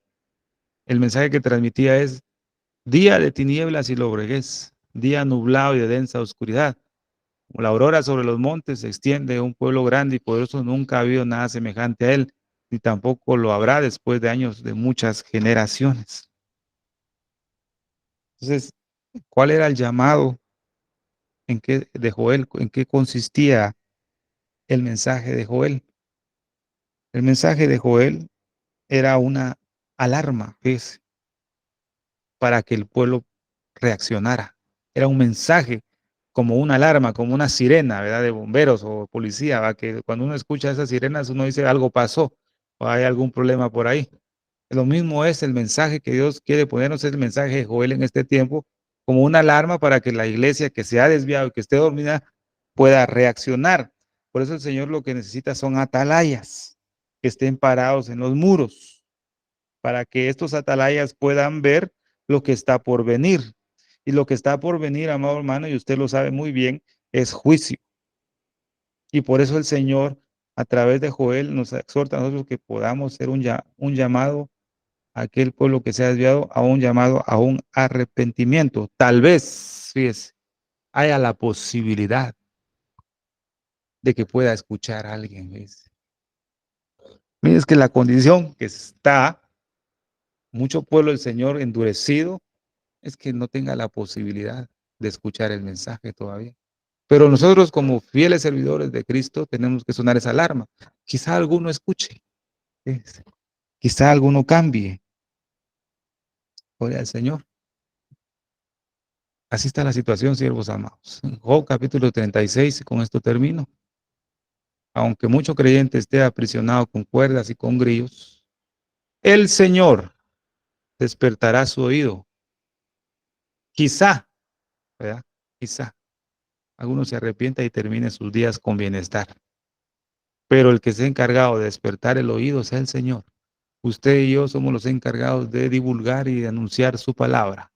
el mensaje que transmitía es día de tinieblas y lobreguez, día nublado y de densa oscuridad. Como la aurora sobre los montes se extiende un pueblo grande y poderoso, nunca ha habido nada semejante a él, ni tampoco lo habrá después de años de muchas generaciones. Entonces, ¿cuál era el llamado de Joel? ¿En qué consistía el mensaje de Joel? El mensaje de Joel era una alarma, ¿ves? Para que el pueblo reaccionara. Era un mensaje como una alarma, como una sirena, ¿verdad? De bomberos o policía, ¿va? Que cuando uno escucha esas sirenas uno dice algo pasó o hay algún problema por ahí. Lo mismo es el mensaje que Dios quiere ponernos, es el mensaje de Joel en este tiempo, como una alarma para que la iglesia que se ha desviado y que esté dormida pueda reaccionar. Por eso el Señor lo que necesita son atalayas que estén parados en los muros para que estos atalayas puedan ver lo que está por venir. Y lo que está por venir, amado hermano, y usted lo sabe muy bien, es juicio. Y por eso el Señor, a través de Joel, nos exhorta a nosotros que podamos ser un llamado a aquel pueblo que se ha desviado, a un llamado a un arrepentimiento. Tal vez, fíjese, haya la posibilidad de que pueda escuchar a alguien. ¿Ves? Mire, es que la condición que está, mucho pueblo del Señor endurecido, es que no tenga la posibilidad de escuchar el mensaje todavía. Pero nosotros como fieles servidores de Cristo tenemos que sonar esa alarma. Quizá alguno escuche, ¿ves? Quizá alguno cambie. Gloria al Señor. Así está la situación, siervos amados. En Job capítulo 36, y con esto termino. Aunque mucho creyente esté aprisionado con cuerdas y con grillos, el Señor despertará su oído. Quizá, ¿verdad? Quizá alguno se arrepienta y termine sus días con bienestar. Pero el que se ha encargado de despertar el oído es el Señor. Usted y yo somos los encargados de divulgar y de anunciar su palabra.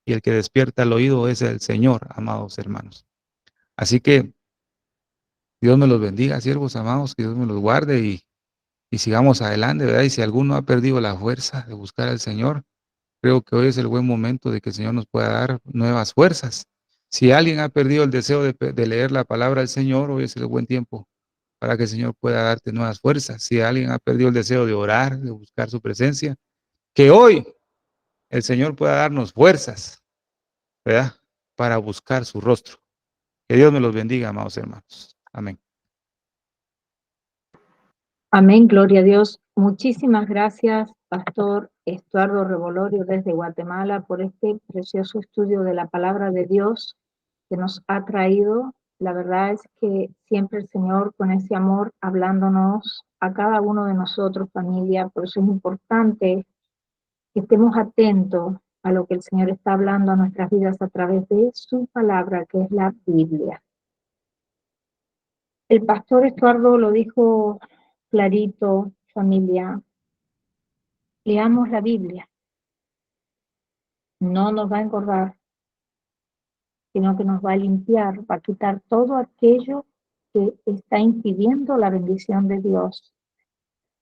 Y el que despierta el oído es el Señor, amados hermanos. Así que Dios me los bendiga, siervos amados, que Dios me los guarde y sigamos adelante, ¿verdad? Y si alguno ha perdido la fuerza de buscar al Señor, creo que hoy es el buen momento de que el Señor nos pueda dar nuevas fuerzas. Si alguien ha perdido el deseo de leer la palabra del Señor, hoy es el buen tiempo para que el Señor pueda darte nuevas fuerzas. Si alguien ha perdido el deseo de orar, de buscar su presencia, que hoy el Señor pueda darnos fuerzas, ¿verdad? Para buscar su rostro. Que Dios me los bendiga, amados hermanos. Amén. Amén, gloria a Dios. Muchísimas gracias, Pastor Estuardo Revolorio desde Guatemala, por este precioso estudio de la palabra de Dios que nos ha traído. La verdad es que siempre el Señor con ese amor hablándonos a cada uno de nosotros, familia. Por eso es importante que estemos atentos a lo que el Señor está hablando a nuestras vidas a través de su palabra, que es la Biblia. El pastor Estuardo lo dijo clarito, familia. Leamos la Biblia. No nos va a engordar, sino que nos va a limpiar, va a quitar todo aquello que está impidiendo la bendición de Dios.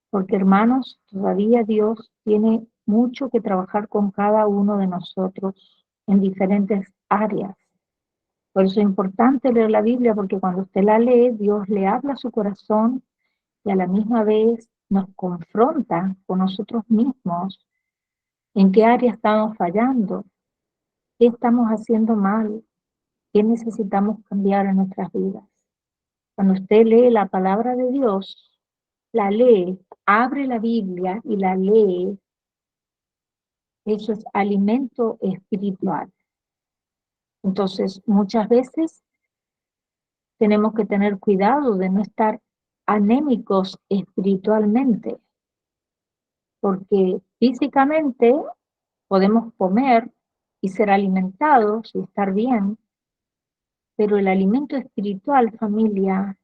Porque, hermanos, todavía Dios tiene mucho que trabajar con cada uno de nosotros en diferentes áreas. Por eso es importante leer la Biblia, porque cuando usted la lee, Dios le habla a su corazón y a la misma vez nos confronta con nosotros mismos. ¿En qué área estamos fallando? ¿Qué estamos haciendo mal? ¿Qué necesitamos cambiar en nuestras vidas? Cuando usted lee la palabra de Dios, la lee, abre la Biblia y la lee, eso es alimento espiritual. Entonces, muchas veces tenemos que tener cuidado de no estar anémicos espiritualmente, porque físicamente podemos comer y ser alimentados y estar bien, pero el alimento espiritual, familia,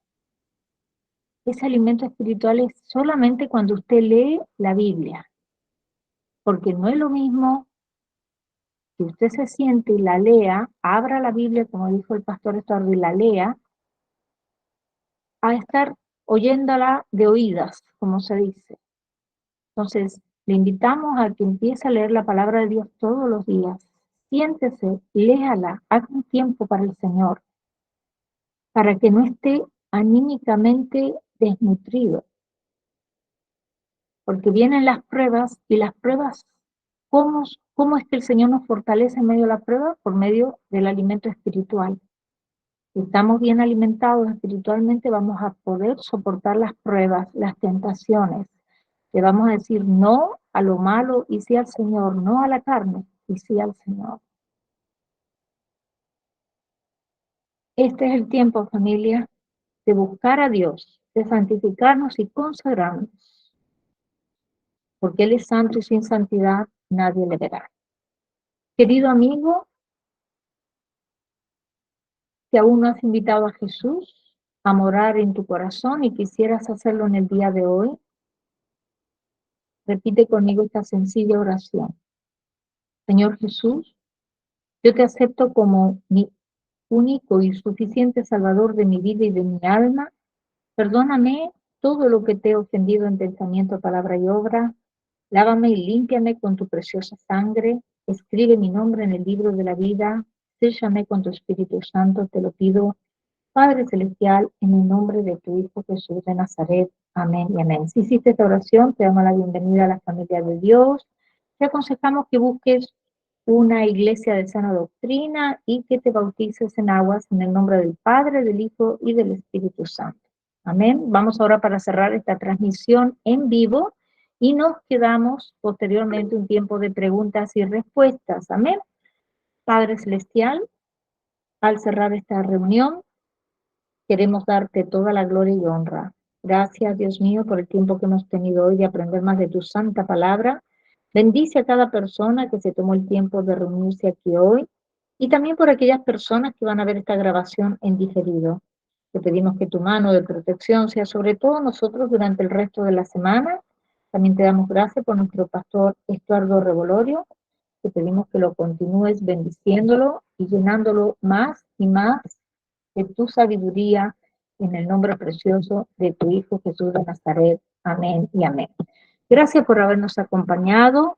ese alimento espiritual es solamente cuando usted lee la Biblia, porque no es lo mismo que usted se siente y la lea, abra la Biblia, como dijo el pastor Estuardo, y la lea, a estar oyéndola de oídas, como se dice. Entonces, le invitamos a que empiece a leer la palabra de Dios todos los días. Siéntese, léala, haga un tiempo para el Señor, para que no esté anímicamente desnutrido. Porque vienen las pruebas y las pruebas, ¿cómo es que el Señor nos fortalece en medio de la prueba? Por medio del alimento espiritual. Si estamos bien alimentados espiritualmente, vamos a poder soportar las pruebas, las tentaciones. Le vamos a decir no a lo malo y sí al Señor, no a la carne y sí al Señor. Este es el tiempo, familia, de buscar a Dios, de santificarnos y consagrarnos, porque Él es santo y sin santidad nadie le verá. Querido amigo, si aún no has invitado a Jesús a morar en tu corazón y quisieras hacerlo en el día de hoy, repite conmigo esta sencilla oración. Señor Jesús, yo te acepto como mi único y suficiente Salvador de mi vida y de mi alma. Perdóname todo lo que te he ofendido en pensamiento, palabra y obra. Lávame y límpiame con tu preciosa sangre. Escribe mi nombre en el libro de la vida. Séllame con tu Espíritu Santo, te lo pido, Padre Celestial, en el nombre de tu Hijo Jesús de Nazaret. Amén y amén. Si hiciste esta oración, te damos la bienvenida a la familia de Dios. Te aconsejamos que busques una iglesia de sana doctrina y que te bautices en aguas en el nombre del Padre, del Hijo y del Espíritu Santo. Amén. Vamos ahora para cerrar esta transmisión en vivo y nos quedamos posteriormente un tiempo de preguntas y respuestas. Amén. Padre Celestial, Al cerrar esta reunión, queremos darte toda la gloria y honra. Gracias, Dios mío, por el tiempo que hemos tenido hoy de aprender más de tu santa palabra. Bendice a cada persona que se tomó el tiempo de reunirse aquí hoy y también por aquellas personas que van a ver esta grabación en diferido. Te pedimos que tu mano de protección sea sobre todo nosotros durante el resto de la semana. También te damos gracias por nuestro pastor Estuardo Revolorio. Te pedimos que lo continúes bendiciéndolo y llenándolo más y más de tu sabiduría en el nombre precioso de tu Hijo Jesús de Nazaret. Amén y amén. Gracias por habernos acompañado.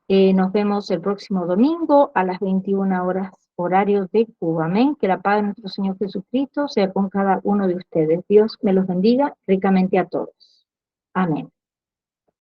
Nos vemos el próximo domingo a las 21 horas horario de Cuba. Amén. Que la paz de nuestro Señor Jesucristo sea con cada uno de ustedes. Dios me los bendiga ricamente a todos. Amén.